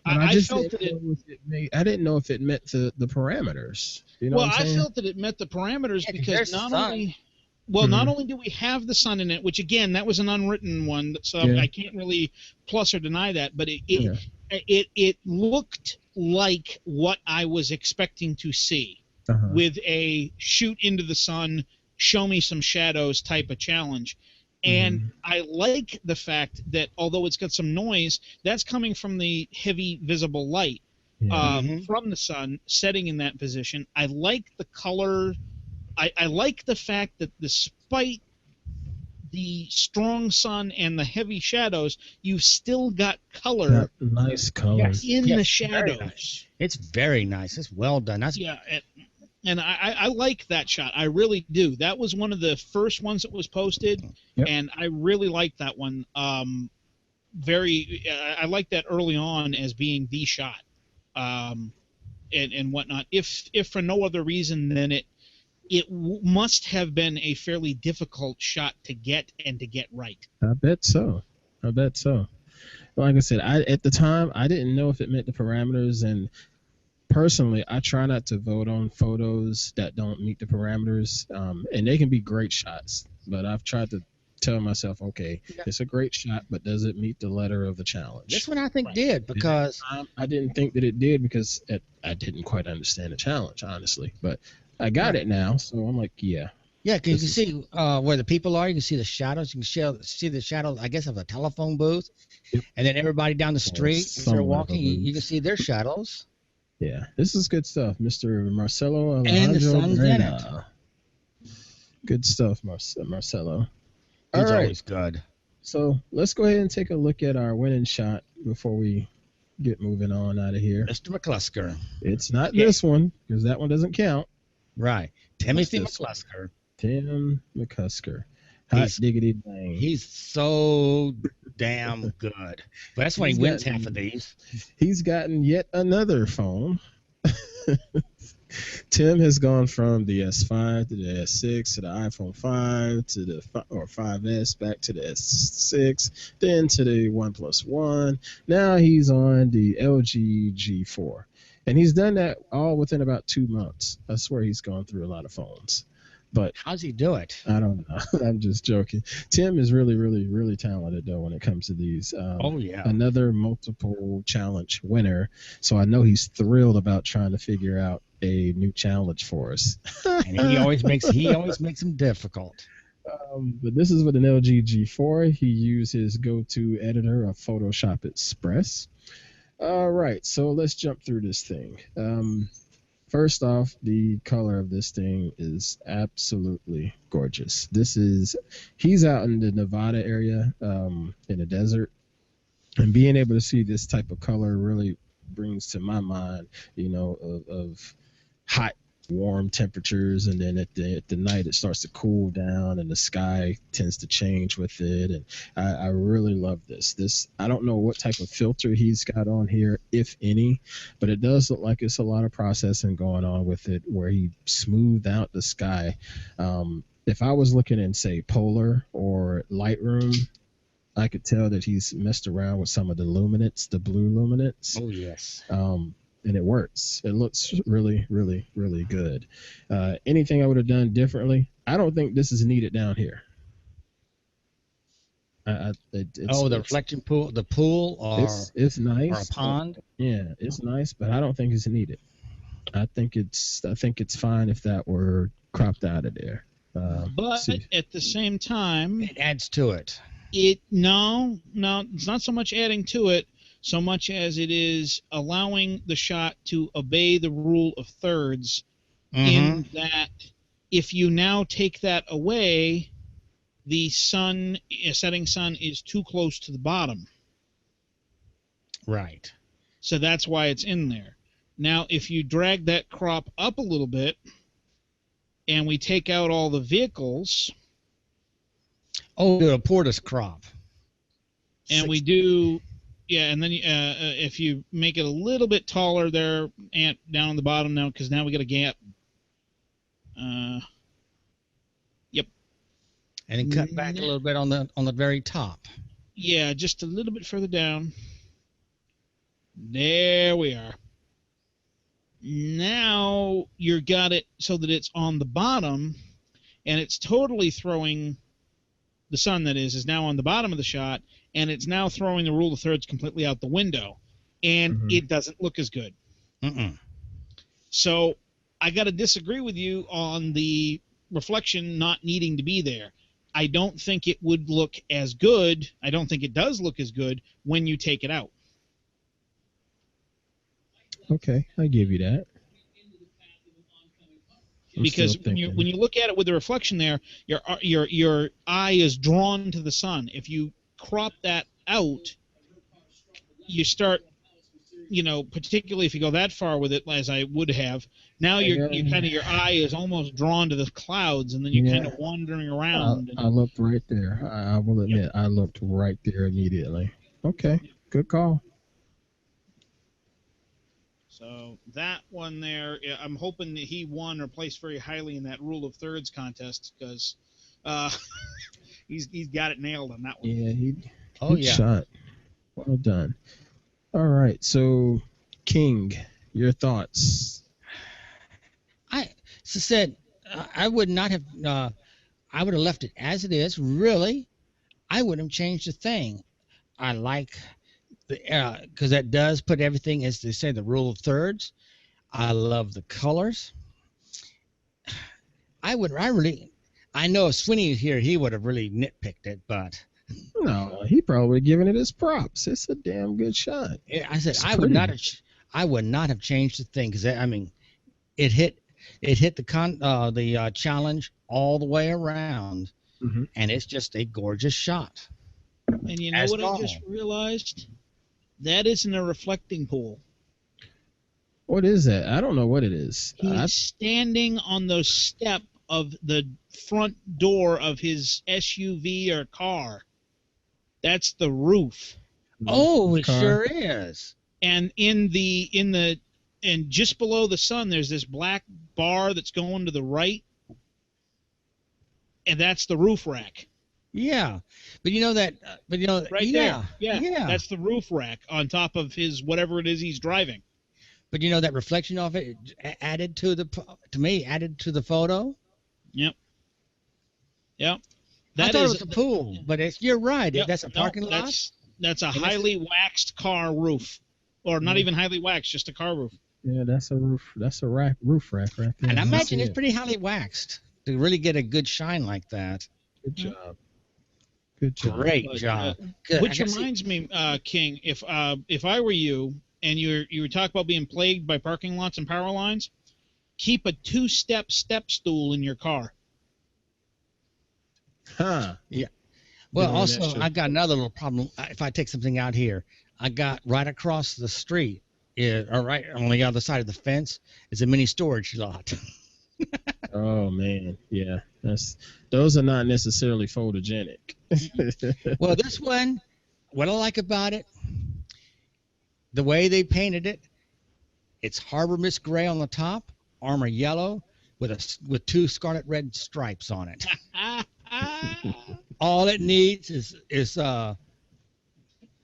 I felt that I didn't know if it met the parameters. I felt that it met the parameters because not only do we have the sun in it, which again, that was an unwritten one, so I can't really plus or deny that, but it looked like what I was expecting to see with a shoot into the sun, show me some shadows type of challenge. And I like the fact that although it's got some noise, that's coming from the heavy visible light from the sun setting in that position. I like the color. I like the fact that despite the strong sun and the heavy shadows, you've still got color. Nice color in the shadows. Nice. It's very nice. It's well done. And I like that shot. I really do. That was one of the first ones that was posted, and I really like that one. I like that early on as being the shot, and whatnot. If for no other reason than it must have been a fairly difficult shot to get and to get right. I bet so. Like I said, at the time I didn't know if it met the parameters, and personally, I try not to vote on photos that don't meet the parameters, and they can be great shots, but I've tried to tell myself, okay, it's a great shot, but does it meet the letter of the challenge? This one I think did, because I didn't think that it did because I didn't quite understand the challenge, honestly, but I got it now, so I'm like, yeah. Yeah, because you can see where the people are. You can see the shadows. You can see the shadows, I guess, of a telephone booth, and then everybody down the street, as they're walking, you can see their shadows. Yeah, this is good stuff, Mr. Marcelo Alejandro. And the sun's in it. Good stuff, Marcelo. It's always good. So let's go ahead and take a look at our winning shot before we get moving on out of here. Mr. McClusker. It's not this one, because that one doesn't count. Right. Timothy McClusker. Tim McCusker. Hot diggity dang. He's so damn good. But that's why he wins half of these. He's gotten yet another phone. Tim has gone from the S5 to the S6 to the iPhone 5 to the 5S, back to the S6, then to the OnePlus One. Now he's on the LG G4. And he's done that all within about 2 months. I swear he's gone through a lot of phones. But how's he do it? I don't know. I'm just joking. Tim is really, really, really talented, though, when it comes to these. Oh, yeah. Another multiple challenge winner. So I know he's thrilled about trying to figure out a new challenge for us. And he always makes them difficult. But this is with an LG G4. He used his go-to editor of Photoshop Express. All right, so let's jump through this thing. First off, the color of this thing is absolutely gorgeous. He's out in the Nevada area, in the desert, and being able to see this type of color really brings to my mind, of hot, warm temperatures, and then at the night it starts to cool down and the sky tends to change with it. And I really love this. I don't know what type of filter he's got on here, if any, but it does look like it's a lot of processing going on with it where he smoothed out the sky. If I was looking in, say, Polar or Lightroom, I could tell that he's messed around with some of the luminance, the blue luminance. Oh, yes. And it works. It looks really, really, really good. Anything I would have done differently? I don't think this is needed down here. The reflection pool, it's nice. Or a pond. Yeah, it's nice, but I don't think it's needed. I think it's fine if that were cropped out of there. But at the same time, it adds to it. No, it's not so much adding to it, so much as it is allowing the shot to obey the rule of thirds, in that if you now take that away, the setting sun is too close to the bottom. Right. So that's why it's in there. Now, if you drag that crop up a little bit, and we take out all the vehicles... Oh, do a portus crop. And we do... Yeah, and then if you make it a little bit taller there, and down on the bottom now, because now we got a gap. Yep. And then cut back a little bit on the very top. Yeah, just a little bit further down. There we are. Now you got it so that it's on the bottom, and it's totally throwing the sun, that is now on the bottom of the shot, and it's now throwing the rule of thirds completely out the window, and it doesn't look as good. So I got to disagree with you on the reflection not needing to be there. I don't think it would look as good. I don't think it does look as good when you take it out. Okay, I give you that. Because when you look at it with the reflection there, your eye is drawn to the sun. If you crop that out, you start, particularly if you go that far with it, as I would have. Now your eye is almost drawn to the clouds, and then you're kind of wandering around. I looked right there. I will admit, I looked right there immediately. Okay, good call. So that one there, I'm hoping that he won or placed very highly in that rule of thirds contest, because he's got it nailed on that one. Yeah, he shot. Well done. All right, so King, your thoughts? I would not have. I would have left it as it is. Really, I wouldn't have changed a thing. I like. Because that does put everything, as they say, the rule of thirds. I love the colors. I know if Sweeney was here, he would have really nitpicked it, but no, he probably given it his props. It's a damn good shot. I said I would not have changed the thing, because it hit the challenge all the way around, and it's just a gorgeous shot. And you know what I just realized? That isn't a reflecting pool. What is that? I don't know what it is. He's standing on the step of the front door of his SUV or car. That's the roof. Oh, it sure is. And and just below the sun, there's this black bar that's going to the right, and that's the roof rack. Yeah, but you know that. Right there. Yeah, that's the roof rack on top of his whatever it is he's driving. But you know that reflection of it added to the photo. Yep. I thought it was a pool, but you're right. Yep, that's a parking lot. That's a highly waxed car roof, or not even highly waxed, just a car roof. Yeah, that's a roof. That's a roof rack right there. And I imagine it's pretty highly waxed to really get a good shine like that. Good job. Good job. Great job. Good. Which reminds me, King, if I were you and you were talking about being plagued by parking lots and power lines, keep a 2-step step stool in your car. Huh. Yeah. Well, also, I got another little problem. If I take something out here, I got right across the street, or right on the other side of the fence, is a mini storage lot. Oh man, yeah, those are not necessarily photogenic. Well, this one, what I like about it, the way they painted it, it's Harbor Mist gray on the top, armor yellow, with 2 scarlet red stripes on it. All it needs is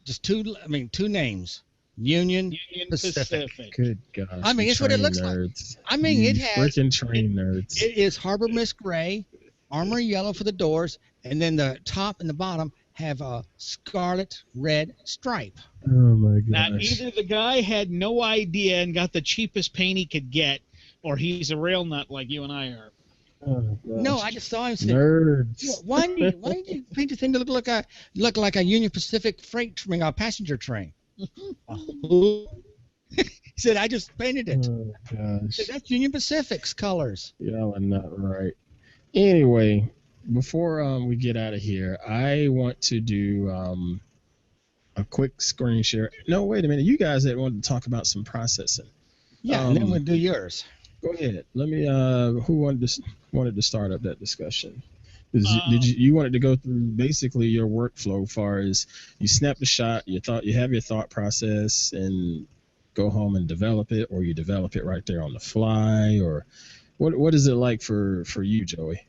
just two names. Union Pacific. Good gosh. I mean, it's what it looks nerds. Like. I mean, it has freaking train nerds. It is Harbor Mist gray, armor yellow for the doors, and then the top and the bottom have a scarlet red stripe. Oh my gosh. Now, either the guy had no idea and got the cheapest paint he could get, or he's a rail nut like you and I are. Oh, no, I just saw him say, nerds. Why did you paint the thing to look like a Union Pacific freight passenger train? He said, I just painted it. Oh, gosh. Said, that's Union Pacific's colors. Y'all are not right. Anyway, before we get out of here, I want to do a quick screen share. No, wait a minute. You guys that wanted to talk about some processing. Yeah, and then we'll do yours. Go ahead. Let me. Who wanted to start up that discussion? You wanted to go through basically your workflow, as far as you snap the shot, you have your thought process, and go home and develop it, or you develop it right there on the fly, or what is it like for you, Joey?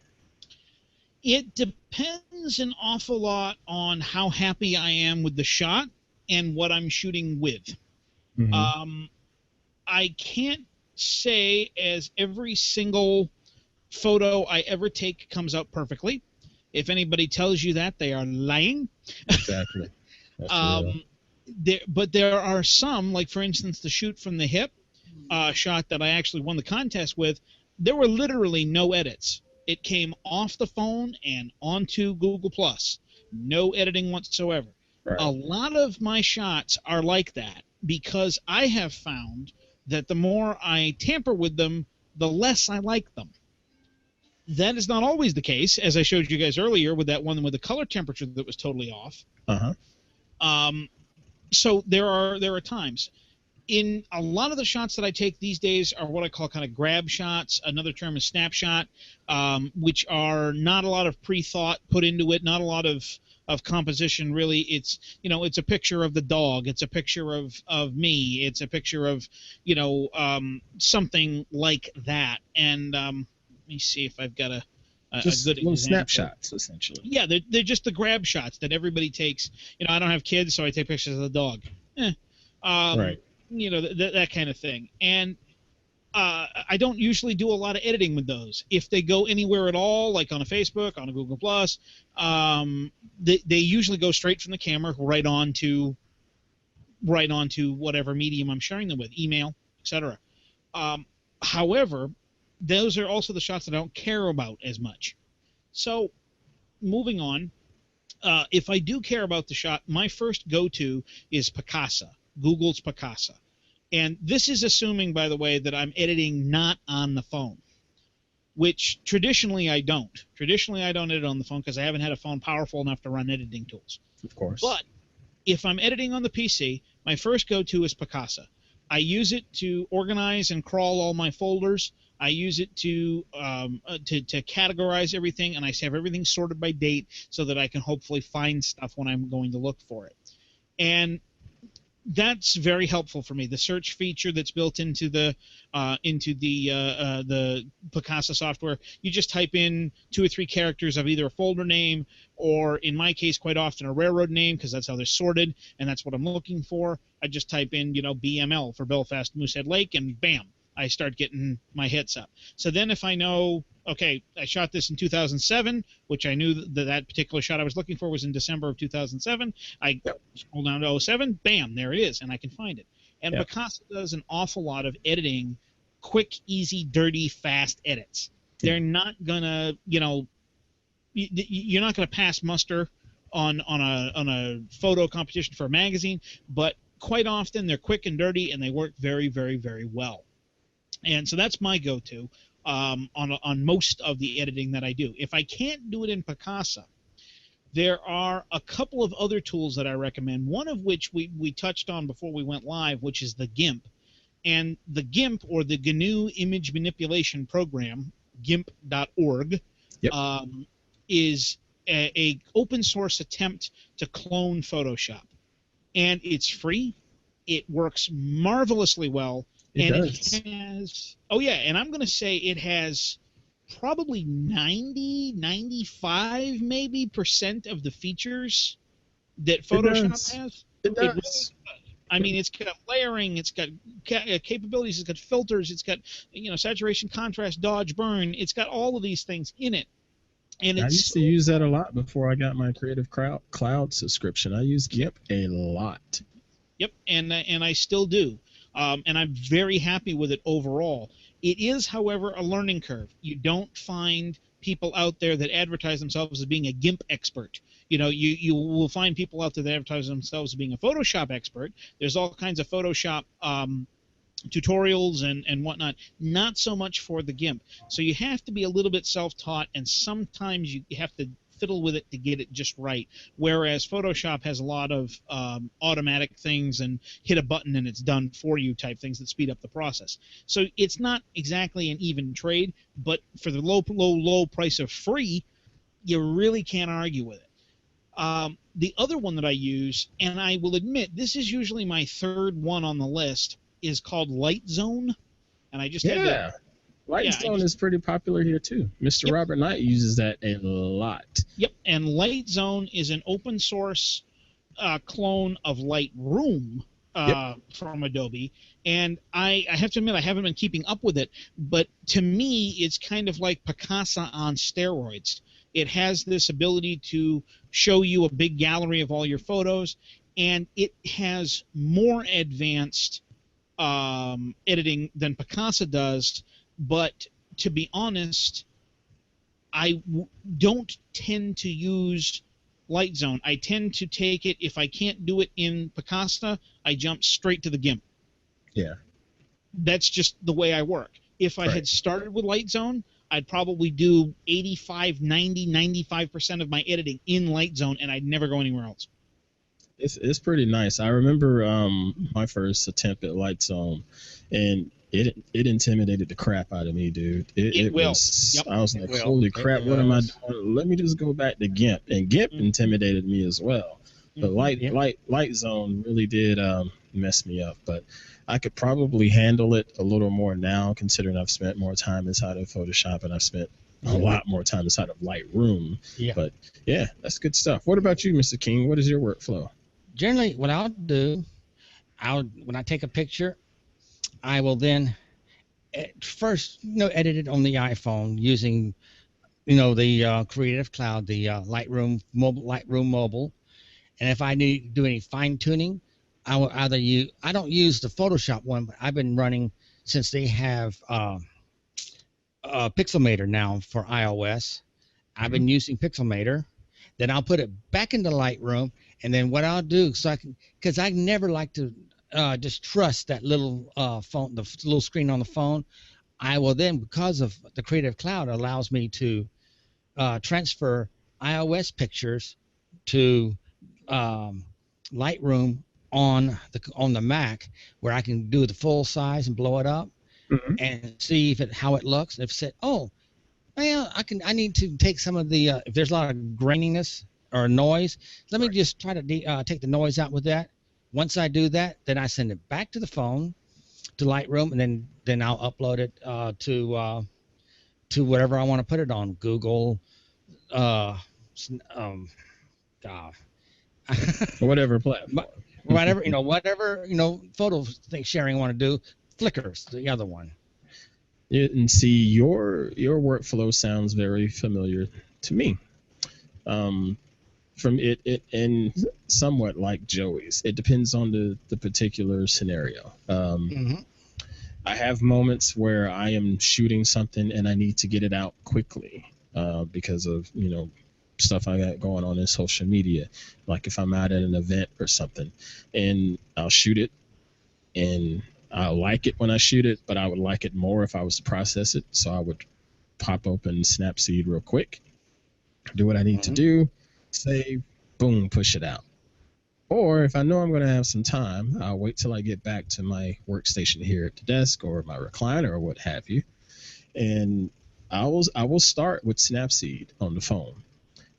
It depends an awful lot on how happy I am with the shot and what I'm shooting with. Mm-hmm. I can't say as every single photo I ever take comes out perfectly. If anybody tells you that, they are lying. Exactly. But there are some, like for instance the shoot from the hip shot that I actually won the contest with, there were literally no edits. It came off the phone and onto Google+. No editing whatsoever. Right. A lot of my shots are like that because I have found that the more I tamper with them, the less I like them. That is not always the case, as I showed you guys earlier with that one with the color temperature that was totally off. So there are times. In a lot of the shots that I take these days are what I call kind of grab shots. Another term is snapshot, which are not a lot of pre-thought put into it, not a lot of composition really. It's it's a picture of the dog, it's a picture of me, it's a picture of something like that. And let me see if I've got a just good little example. Snapshots essentially. Yeah, they're just the grab shots that everybody takes. I don't have kids, so I take pictures of the dog. Right. That kind of thing. And I don't usually do a lot of editing with those. If they go anywhere at all, like on a Facebook, on a Google+, they usually go straight from the camera right onto whatever medium I'm sharing them with, email, etc. However, those are also the shots that I don't care about as much. So, moving on, if I do care about the shot, my first go-to is Picasa, Google's Picasa. And this is assuming, by the way, that I'm editing not on the phone, which traditionally I don't. Traditionally, I don't edit on the phone because I haven't had a phone powerful enough to run editing tools. Of course. But if I'm editing on the PC, my first go-to is Picasa. I use it to organize and crawl all my folders. I use it to categorize everything, and I have everything sorted by date so that I can hopefully find stuff when I'm going to look for it. And that's very helpful for me. The search feature that's built into the Picasa software, you just type in 2 or 3 characters of either a folder name or, in my case, quite often a railroad name, because that's how they're sorted, and that's what I'm looking for. I just type in, BML for Belfast Moosehead Lake, and bam, I start getting my hits up. So then if I know, okay, I shot this in 2007, which I knew that particular shot I was looking for was in December of 2007. I scroll down to 07, bam, there it is, and I can find it. And Picasa does an awful lot of editing, quick, easy, dirty, fast edits. They're not gonna, you're not gonna pass muster on a photo competition for a magazine, but quite often they're quick and dirty, and they work very, very, very well. And so that's my go-to on most of the editing that I do. If I can't do it in Picasa, there are a couple of other tools that I recommend, one of which we touched on before we went live, which is the GIMP. And the GIMP, or the GNU Image Manipulation Program, GIMP.org, is a open source attempt to clone Photoshop. And it's free. It works marvelously well. It has, and I'm going to say it has probably 95 maybe % of the features that Photoshop has. It does. I mean, it's got layering, it's got capabilities, it's got filters, it's got saturation, contrast, dodge, burn. It's got all of these things in it. And I used to use that a lot before I got my Creative Cloud subscription. I used GIMP a lot. Yep, and I still do. And I'm very happy with it overall. It is, however, a learning curve. You don't find people out there that advertise themselves as being a GIMP expert. You will find people out there that advertise themselves as being a Photoshop expert. There's all kinds of Photoshop tutorials and whatnot. Not so much for the GIMP. So you have to be a little bit self-taught, and sometimes you have to fiddle with it to get it just right, whereas Photoshop has a lot of automatic things and hit a button and it's done for you type things that speed up the process. So it's not exactly an even trade, but for the low price of free, you really can't argue with it. The other one that I use, and I will admit this is usually my third one on the list, is called Light Zone, and I just had to Light Zone is pretty popular here too. Mr. Robert Knight uses that a lot. Yep, and Light Zone is an open source clone of Lightroom from Adobe. And I have to admit I haven't been keeping up with it, but to me it's kind of like Picasa on steroids. It has this ability to show you a big gallery of all your photos, and it has more advanced editing than Picasa does. But to be honest, I don't tend to use Light Zone. I tend to take it, if I can't do it in Picasa, I jump straight to the GIMP. Yeah. That's just the way I work. If I had started with Light Zone, I'd probably do 85, 90, 95% of my editing in Light Zone, and I'd never go anywhere else. It's pretty nice. I remember my first attempt at Light Zone, and it intimidated the crap out of me, dude. It was. Yep. I was like, holy crap, what am I doing? Let me just go back to GIMP. And GIMP intimidated me as well. But Light Zone really did mess me up. But I could probably handle it a little more now, considering I've spent more time inside of Photoshop and I've spent a lot more time inside of Lightroom. Yeah. But yeah, that's good stuff. What about you, Mr. King? What is your workflow? Generally, what I'll do, when I take a picture, I will then first, edit it on the iPhone using, the Creative Cloud, the Lightroom Mobile. And if I need to do any fine tuning, I will either use. I don't use the Photoshop one, but I've been running since they have Pixelmator now for iOS. I've been using Pixelmator. Then I'll put it back into Lightroom, and then what I'll do, because I never like to just trust that little phone, the little screen on the phone. I will then, because of the Creative Cloud, allows me to transfer iOS pictures to Lightroom on the Mac, where I can do the full size and blow it up. and see how it looks. If it said, oh, well, I need to take some of the if there's a lot of graininess or noise, let me just try to take the noise out with that. Once I do that, then I send it back to the phone, to Lightroom, and then I'll upload it to whatever I want to put it on, Google, whatever platform, whatever photo thing sharing I want to do. Flickr's the other one. Yeah, and see, your workflow sounds very familiar to me. From it and somewhat like Joey's. It depends on the particular scenario. I have moments where I am shooting something and I need to get it out quickly because of stuff I got going on in social media. Like if I'm out at an event or something, and I'll shoot it, and I like it when I shoot it, but I would like it more if I was to process it. So I would pop open Snapseed real quick, do what I need to do, save, boom, push it out. Or if I know I'm going to have some time, I'll wait till I get back to my workstation here at the desk or my recliner or what have you, and I will start with Snapseed on the phone,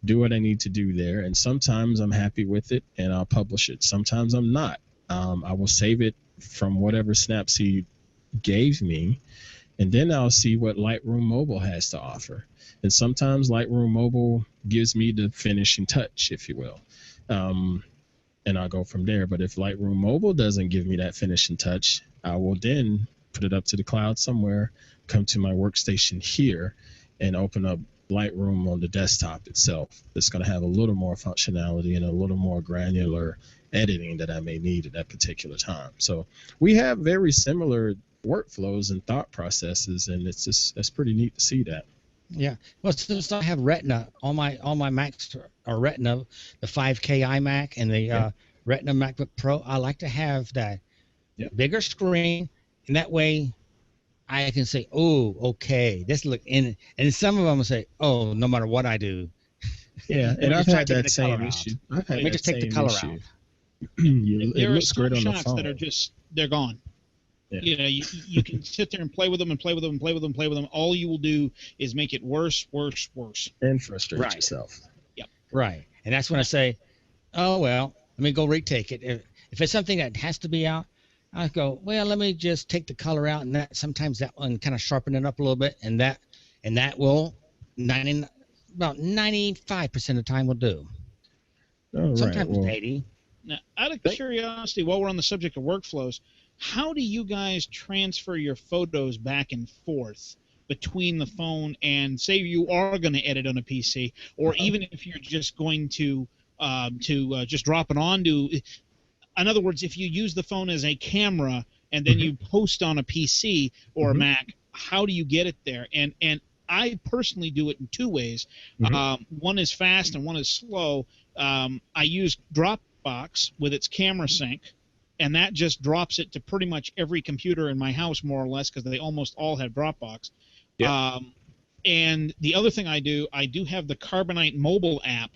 do what I need to do there, and sometimes I'm happy with it and I'll publish it. Sometimes I'm not. I will save it from whatever Snapseed gave me, and then I'll see what Lightroom Mobile has to offer. And sometimes Lightroom Mobile gives me the finishing touch, if you will. And I'll go from there. But if Lightroom Mobile doesn't give me that finishing touch, I will then put it up to the cloud somewhere, come to my workstation here, and open up Lightroom on the desktop itself. It's going to have a little more functionality and a little more granular editing that I may need at that particular time. So we have very similar workflows and thought processes, and it's pretty neat to see that. Yeah. Well, since I have Retina on my Macs, or Retina, the 5K iMac and the Retina MacBook Pro, I like to have that bigger screen, and that way I can say, oh, okay, this look in, and some of them will say, oh, no matter what I do. Yeah, and I've had that same issue. Let me just take the color out. It looks great on the phone. There are some shots that they're gone. Yeah. You can sit there and play with them and play with them and play with them and play with them. All you will do is make it worse. And frustrate yourself. Yep. Right. And that's when I say, oh, well, let me go retake it. If it's something that has to be out, I go, well, let me just take the color out, and sometimes that one kind of sharpen it up a little bit, and that will about 95% of the time will do. Sometimes 80. Now, out of curiosity, while we're on the subject of workflows, how do you guys transfer your photos back and forth between the phone and, say you are going to edit on a PC, or even if you're just going to just drop it onto, in other words, if you use the phone as a camera and then you post on a PC or a Mac, how do you get it there? And I personally do it in two ways. One is fast and one is slow. I use Dropbox with its camera sync, and that just drops it to pretty much every computer in my house, more or less, because they almost all have Dropbox. And the other thing I do have the Carbonite mobile app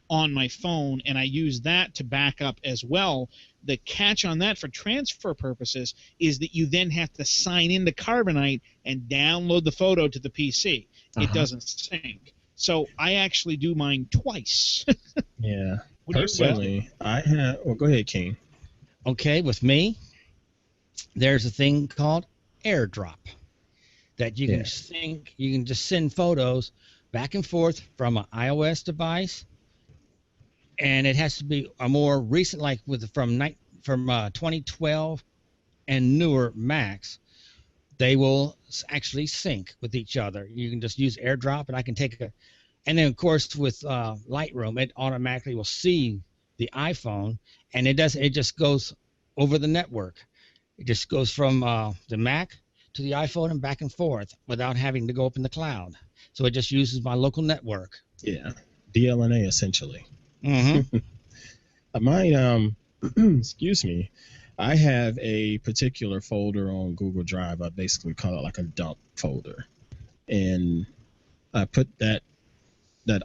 on my phone, and I use that to back up as well. The catch on that for transfer purposes is that you then have to sign into Carbonite and download the photo to the PC. It doesn't sync. So I actually do mine twice. Yeah. Personally, I have... Well, go ahead, King. Okay, with me, there's a thing called AirDrop that you can sync. You can just send photos back and forth from an iOS device, and it has to be a more recent, like from 2012 and newer Macs. They will actually sync with each other. You can just use AirDrop, and I can take and then of course with Lightroom, it automatically will see the iPhone, and it just goes over the network. It just goes from the Mac to the iPhone and back and forth without having to go up in the cloud. So it just uses my local network. Yeah, DLNA essentially. Mine, excuse me, I have a particular folder on Google Drive. I basically call it like a dump folder, and I put that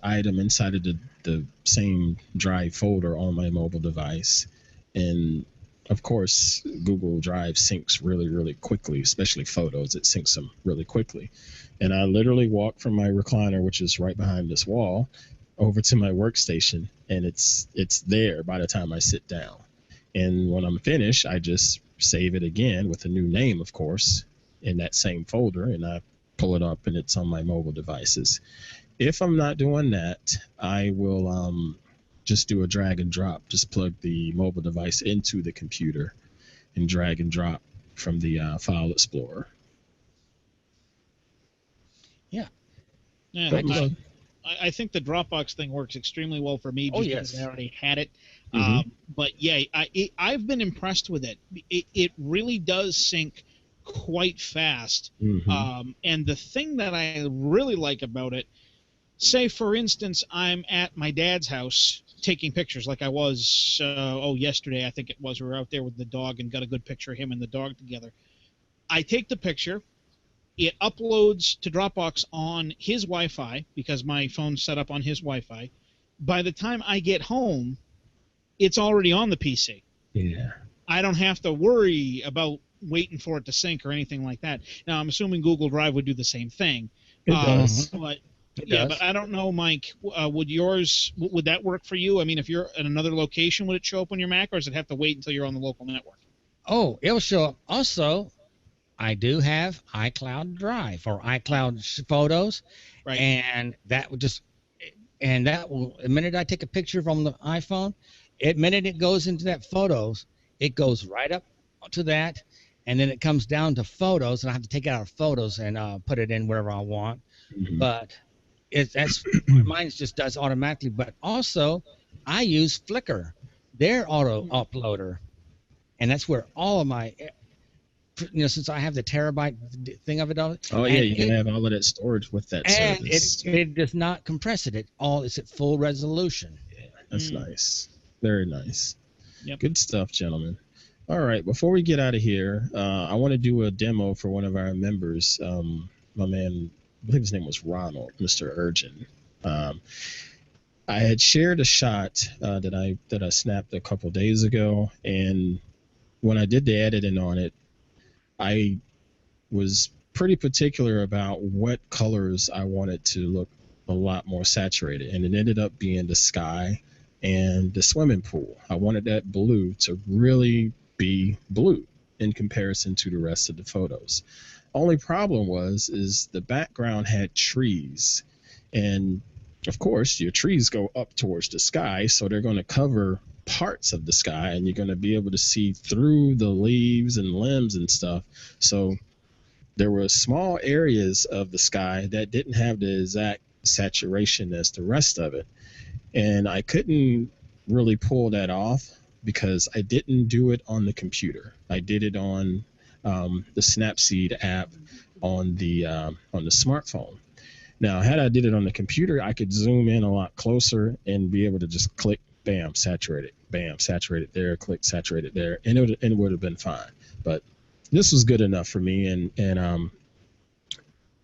item inside of the same drive folder on my mobile device, and of course, Google Drive syncs really, really quickly, especially photos. It syncs them really quickly. And I literally walk from my recliner, which is right behind this wall, over to my workstation, and it's there by the time I sit down. And when I'm finished, I just save it again with a new name, of course, in that same folder, and I pull it up, and it's on my mobile devices. If I'm not doing that, I will just do a drag and drop. Just plug the mobile device into the computer and drag and drop from the File Explorer. Yeah. Yeah. I think the Dropbox thing works extremely well for me just because I already had it. But yeah, I've been impressed with it. It really does sync quite fast. And the thing that I really like about it, say for instance, I'm at my dad's house taking pictures like I was, yesterday I think it was. We were out there with the dog and got a good picture of him and the dog together. I take the picture. It uploads to Dropbox on his Wi-Fi because my phone's set up on his Wi-Fi. By the time I get home, it's already on the PC. Yeah. I don't have to worry about waiting for it to sync or anything like that. Now, I'm assuming Google Drive would do the same thing. It does. But I don't know, Mike. Would that work for you? I mean, if you're in another location, would it show up on your Mac, or does it have to wait until you're on the local network? Oh, it'll show up. Also, I do have iCloud Drive or iCloud Photos, right? And that will the minute I take a picture from the iPhone, the minute it goes into that Photos, it goes right up to that, and then it comes down to Photos, and I have to take it out of Photos and put it in wherever I want. But mine just does automatically. But also, I use Flickr, their auto uploader, and that's where all of my since I have the terabyte thing of it all. Oh yeah, you can have all of that storage with that service. And it does not compress it. It's at full resolution. Yeah, that's nice. Very nice. Yep. Good stuff, gentlemen. All right, before we get out of here, I want to do a demo for one of our members. My man, I believe his name was Ronald, Mr. Urgent. I had shared a shot that I snapped a couple days ago, and when I did the editing on it, I was pretty particular about what colors I wanted to look a lot more saturated, and it ended up being the sky and the swimming pool. I wanted that blue to really be blue in comparison to the rest of the photos. Only problem is the background had trees, and of course your trees go up towards the sky, so they're going to cover parts of the sky, and you're going to be able to see through the leaves and limbs and stuff. So there were small areas of the sky that didn't have the exact saturation as the rest of it, and I couldn't really pull that off because I didn't do it on the computer. I did it on the Snapseed app on the smartphone. Now, had I did it on the computer, I could zoom in a lot closer and be able to just click, bam, saturated, bam, saturated there, click, saturated there, and it would have been fine. But this was good enough for me. And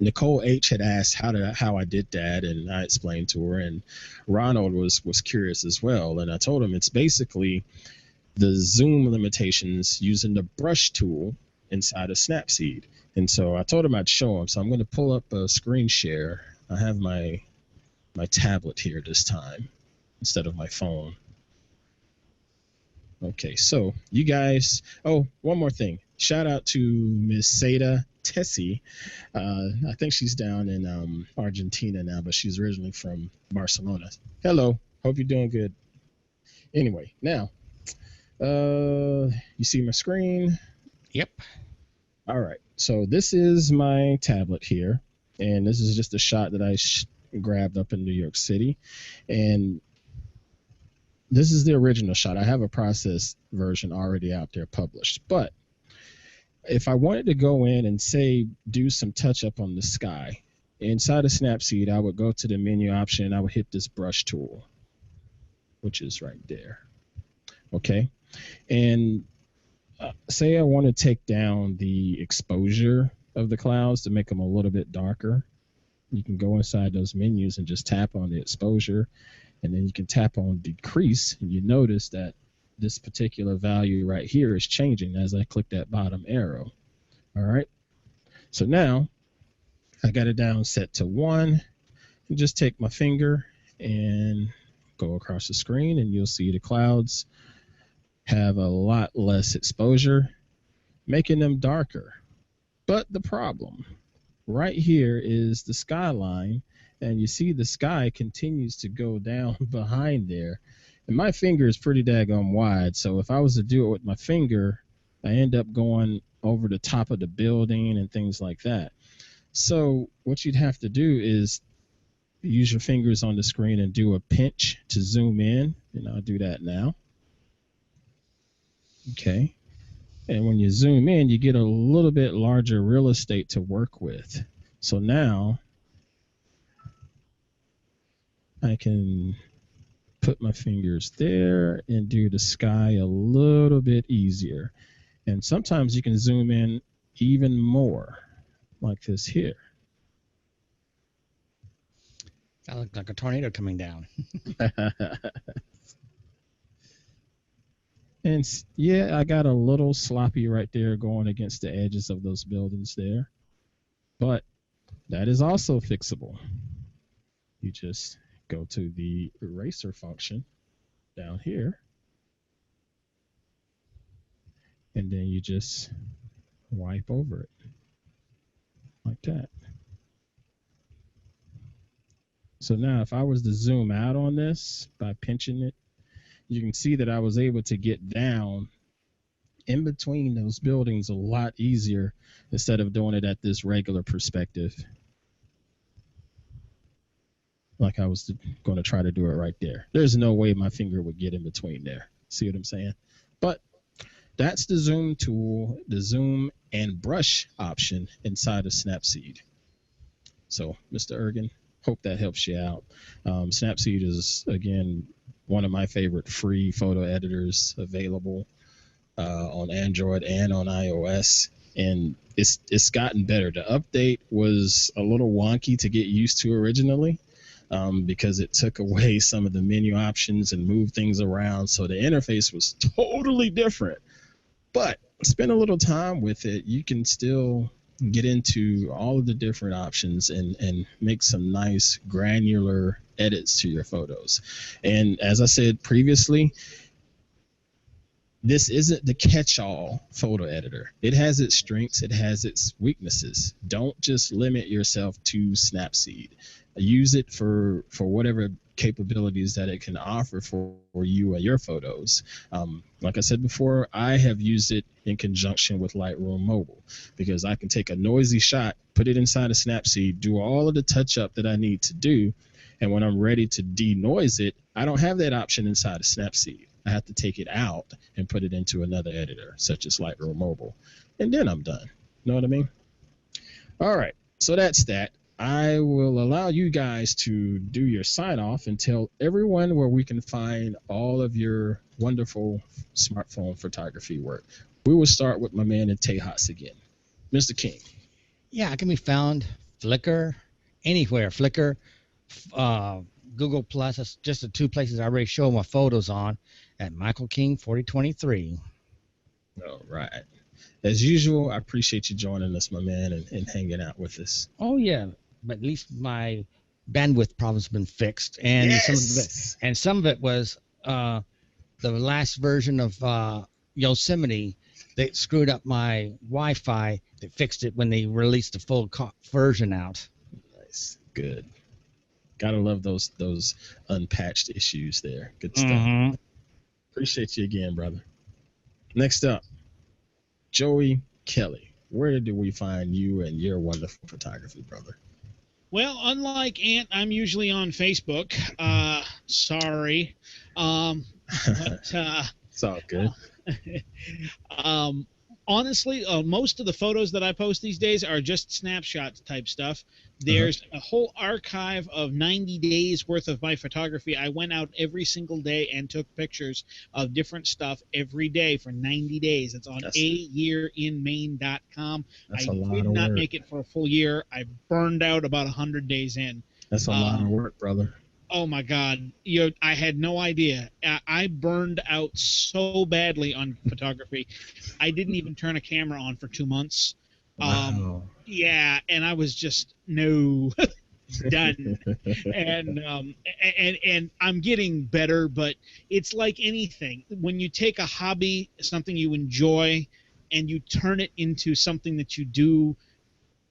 Nicole H had asked how I did that, and I explained to her. And Ronald was curious as well, and I told him it's basically the zoom limitations using the brush tool inside of Snapseed. And so I told him I'd show him. So I'm going to pull up a screen share. I have my tablet here this time instead of my phone. Okay, so you guys. Oh, one more thing. Shout out to Miss Seda Tessie. I think she's down in Argentina now, but she's originally from Barcelona. Hello. Hope you're doing good. Anyway, now, you see my screen? Yep. All right. So this is my tablet here, and this is just a shot that I grabbed up in New York City, and this is the original shot. I have a processed version already out there published, but if I wanted to go in and say do some touch up on the sky inside of Snapseed, I would go to the menu option and I would hit this brush tool, which is right there. Okay, and say I want to take down the exposure of the clouds to make them a little bit darker. You can go inside those menus and just tap on the exposure, and then you can tap on decrease, and you notice that this particular value right here is changing as I click that bottom arrow. All right. So now I got it down set to 1, and just take my finger and go across the screen, and you'll see the clouds have a lot less exposure, making them darker. But the problem right here is the skyline, and you see the sky continues to go down behind there. And my finger is pretty daggone wide, so if I was to do it with my finger, I end up going over the top of the building and things like that. So what you'd have to do is use your fingers on the screen and do a pinch to zoom in, and I'll do that now. Okay. And when you zoom in, you get a little bit larger real estate to work with. So now I can put my fingers there and do the sky a little bit easier. And sometimes you can zoom in even more, like this here. That looked like a tornado coming down. And yeah, I got a little sloppy right there going against the edges of those buildings there. But that is also fixable. You just go to the eraser function down here. And then you just wipe over it like that. So now if I was to zoom out on this by pinching it, you can see that I was able to get down in between those buildings a lot easier instead of doing it at this regular perspective. Like I was going to try to do it right there. There's no way my finger would get in between there. See what I'm saying? But that's the zoom tool, the zoom and brush option inside of Snapseed. So, Mr. Ergen, hope that helps you out. Snapseed is, again, one of my favorite free photo editors available on Android and on iOS. And it's gotten better. The update was a little wonky to get used to originally because it took away some of the menu options and moved things around. So the interface was totally different. But spend a little time with it. You can still get into all of the different options and make some nice granular edits to your photos. And as I said previously, this isn't the catch-all photo editor. It has its strengths, it has its weaknesses. Don't just limit yourself to Snapseed. Use it for whatever capabilities that it can offer for you and your photos. Like I said before, I have used it in conjunction with Lightroom Mobile because I can take a noisy shot, put it inside of Snapseed, do all of the touch-up that I need to do, and when I'm ready to denoise it, I don't have that option inside of Snapseed. I have to take it out and put it into another editor, such as Lightroom Mobile, and then I'm done. Know what I mean? All right, so that's that. I will allow you guys to do your sign-off and tell everyone where we can find all of your wonderful smartphone photography work. We will start with my man in Tejas again. Mr. King. Yeah, I can be found Flickr, anywhere. Flickr, Google Plus. That's just the two places I already show my photos on at Michael King 4023. All right. As usual, I appreciate you joining us, my man, and hanging out with us. Oh, yeah. But at least my bandwidth problem's been fixed. And yes. some of it was the last version of Yosemite. They screwed up my Wi-Fi. They fixed it when they released the full version out. Nice. Good. Gotta love those unpatched issues there. Good stuff. Mm-hmm. Appreciate you again, brother. Next up, Joey Kelley. Where do we find you and your wonderful photography, brother? Well, unlike Ant, I'm usually on Facebook. Sorry. It's all good. Honestly, most of the photos that I post these days are just snapshot type stuff. There's a whole archive of 90 days worth of my photography. I went out every single day and took pictures of different stuff every day for 90 days. It's on ayearinmaine.com. I did not make it for a full year. I burned out about 100 days in. That's a lot of work, brother. Oh my God! I had no idea. I burned out so badly on photography. I didn't even turn a camera on for 2 months. Wow. Yeah, and I was just done. And I'm getting better, but it's like anything. When you take a hobby, something you enjoy, and you turn it into something that you do,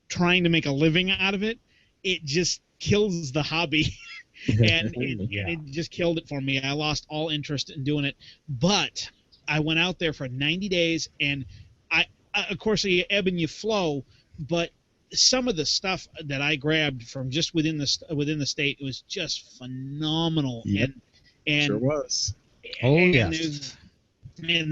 trying to make a living out of it, it just kills the hobby. And it just killed it for me. I lost all interest in doing it. But I went out there for 90 days, and I of course, you ebb and you flow, but some of the stuff that I grabbed from just within the state, it was just phenomenal. Yep. And sure was. And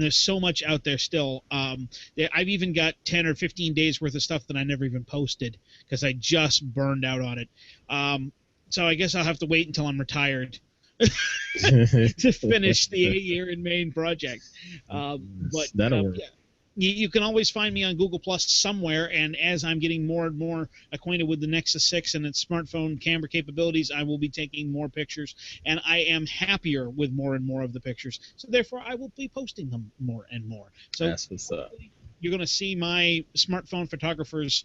there's so much out there still. I've even got 10 or 15 days worth of stuff that I never even posted because I just burned out on it. So I guess I'll have to wait until I'm retired to finish the 8-year in Maine project. But that'll work. Yeah. You can always find me on Google Plus somewhere, and as I'm getting more and more acquainted with the Nexus 6 and its smartphone camera capabilities, I will be taking more pictures, and I am happier with more and more of the pictures. So therefore, I will be posting them more and more. So that's what's up. You're going to see my smartphone photographers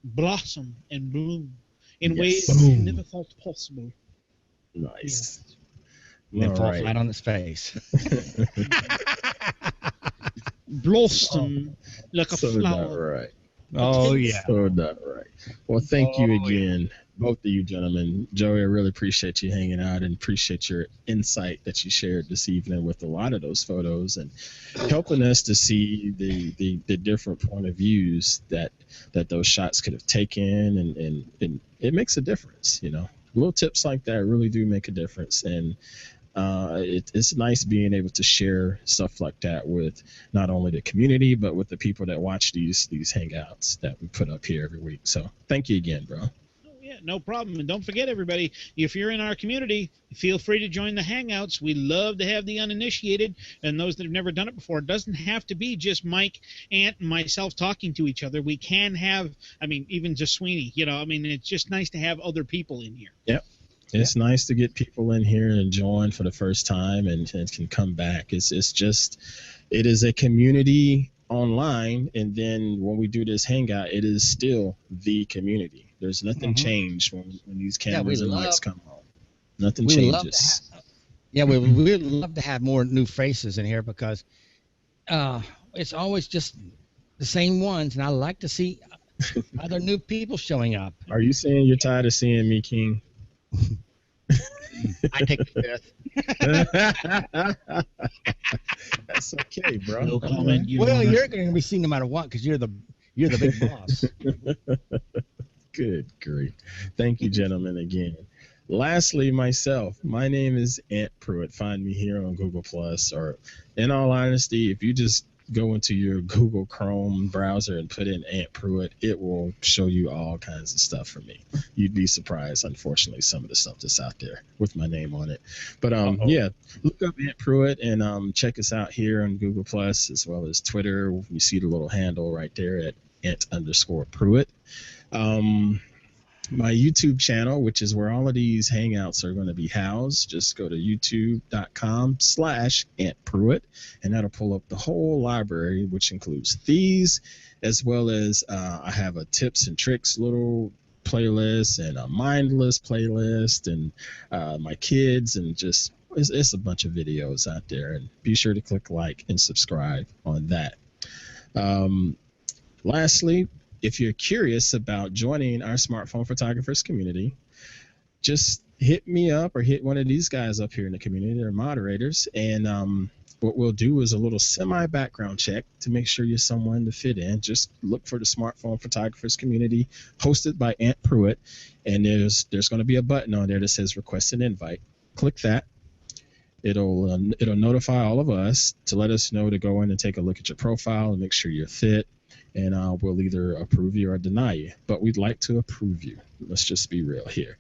blossom and bloom in ways I never thought possible. Nice. Yeah. Then fall flat on its face. Blossom like a flower. Right. Oh yeah. So not right. Well, thank you again, both of you gentlemen. Joey, I really appreciate you hanging out and appreciate your insight that you shared this evening with a lot of those photos and helping us to see the different point of views that those shots could have taken, and it makes a difference. Little tips like that really do make a difference, and it's nice being able to share stuff like that with not only the community, but with the people that watch these hangouts that we put up here every week. So thank you again, bro. Oh, yeah, no problem. And don't forget, everybody, if you're in our community, feel free to join the hangouts. We love to have the uninitiated and those that have never done it before. It doesn't have to be just Mike, Ant, and myself talking to each other. We can have, even just Sweeney. It's just nice to have other people in here. Yep. It's nice to get people in here and join for the first time and can come back. It is a community online, and then when we do this hangout, it is still the community. There's nothing changed when these cameras and lights come on. Nothing changes. We'd love to have more new faces in here because it's always just the same ones, and I like to see other new people showing up. Are you saying you're tired of seeing me, King? I take the fifth. That's okay, bro. No comment. Well, you're going to be seen no matter what because you're the big boss. Good grief. Thank you, gentlemen, again. Lastly, myself, my name is Ant Pruitt. Find me here on Google Plus, or in all honesty, if you just go into your Google Chrome browser and put in Ant Pruitt, it will show you all kinds of stuff for me. You'd be surprised, unfortunately, some of the stuff that's out there with my name on it. But yeah, look up Ant Pruitt and check us out here on Google Plus as well as Twitter. You see the little handle right there at Ant_Pruitt. My YouTube channel, which is where all of these hangouts are going to be housed, just go to youtube.com/AntPruitt, and that'll pull up the whole library, which includes these, as well as I have a tips and tricks little playlist and a mindless playlist, and my kids, and just it's a bunch of videos out there. And be sure to click like and subscribe on that. Lastly, if you're curious about joining our smartphone photographers community, just hit me up or hit one of these guys up here in the community. They're moderators. And what we'll do is a little semi-background check to make sure you're someone to fit in. Just look for the smartphone photographers community hosted by Ant Pruitt. And there's going to be a button on there that says request an invite. Click that. It'll notify all of us to let us know to go in and take a look at your profile and make sure you're fit. And we'll either approve you or deny you. But we'd like to approve you. Let's just be real here.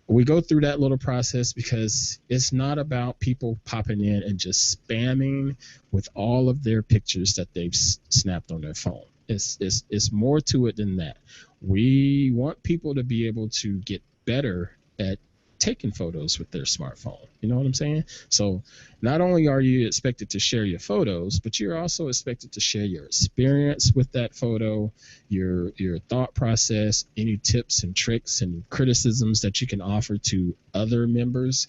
We go through that little process because it's not about people popping in and just spamming with all of their pictures that they've snapped on their phone. It's more to it than that. We want people to be able to get better at taking photos with their smartphone. You know what I'm saying? So not only are you expected to share your photos, but you're also expected to share your experience with that photo, your thought process, any tips and tricks and criticisms that you can offer to other members.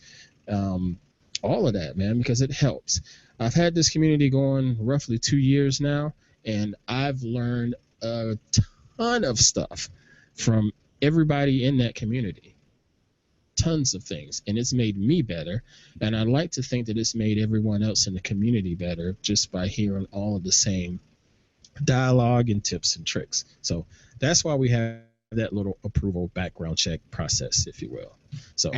All of that, man, because it helps. I've had this community going roughly 2 years now, and I've learned a ton of stuff from everybody in that community. Tons of things, and it's made me better, and I'd like to think that it's made everyone else in the community better just by hearing all of the same dialogue and tips and tricks. So that's why we have that little approval background check process, if you will. So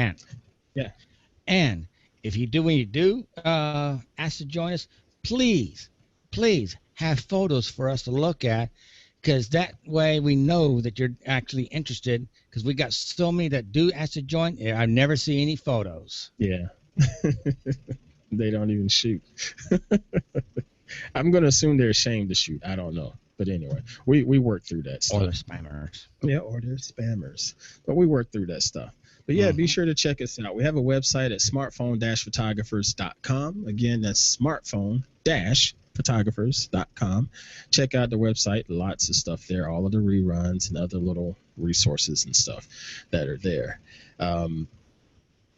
and if you do when you do ask to join us, please have photos for us to look at, because that way we know that you're actually interested, because we got so many that do ask to join. I never see any photos. Yeah. They don't even shoot. I'm going to assume they're ashamed to shoot. I don't know. But anyway, we work through that stuff. Or they're spammers. Yeah, or they're spammers. But we work through that stuff. But yeah, be sure to check us out. We have a website at smartphone-photographers.com. Again, that's smartphone-photographers.com. Check out the website. Lots of stuff there. All of the reruns and other little resources and stuff that are there.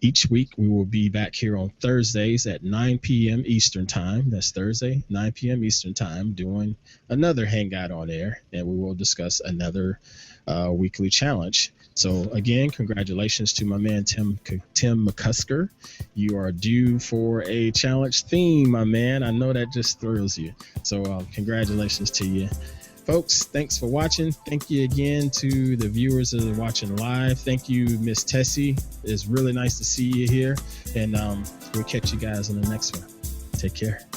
Each week, we will be back here on Thursdays at 9 p.m. Eastern Time. That's Thursday, 9 p.m. Eastern Time, doing another hangout on air, and we will discuss another weekly challenge. So, again, congratulations to my man, Tim McCusker. You are due for a challenge theme, my man. I know that just thrills you. So, congratulations to you. Folks, thanks for watching. Thank you again to the viewers that are watching live. Thank you, Miss Tessie. It's really nice to see you here. And we'll catch you guys on the next one. Take care.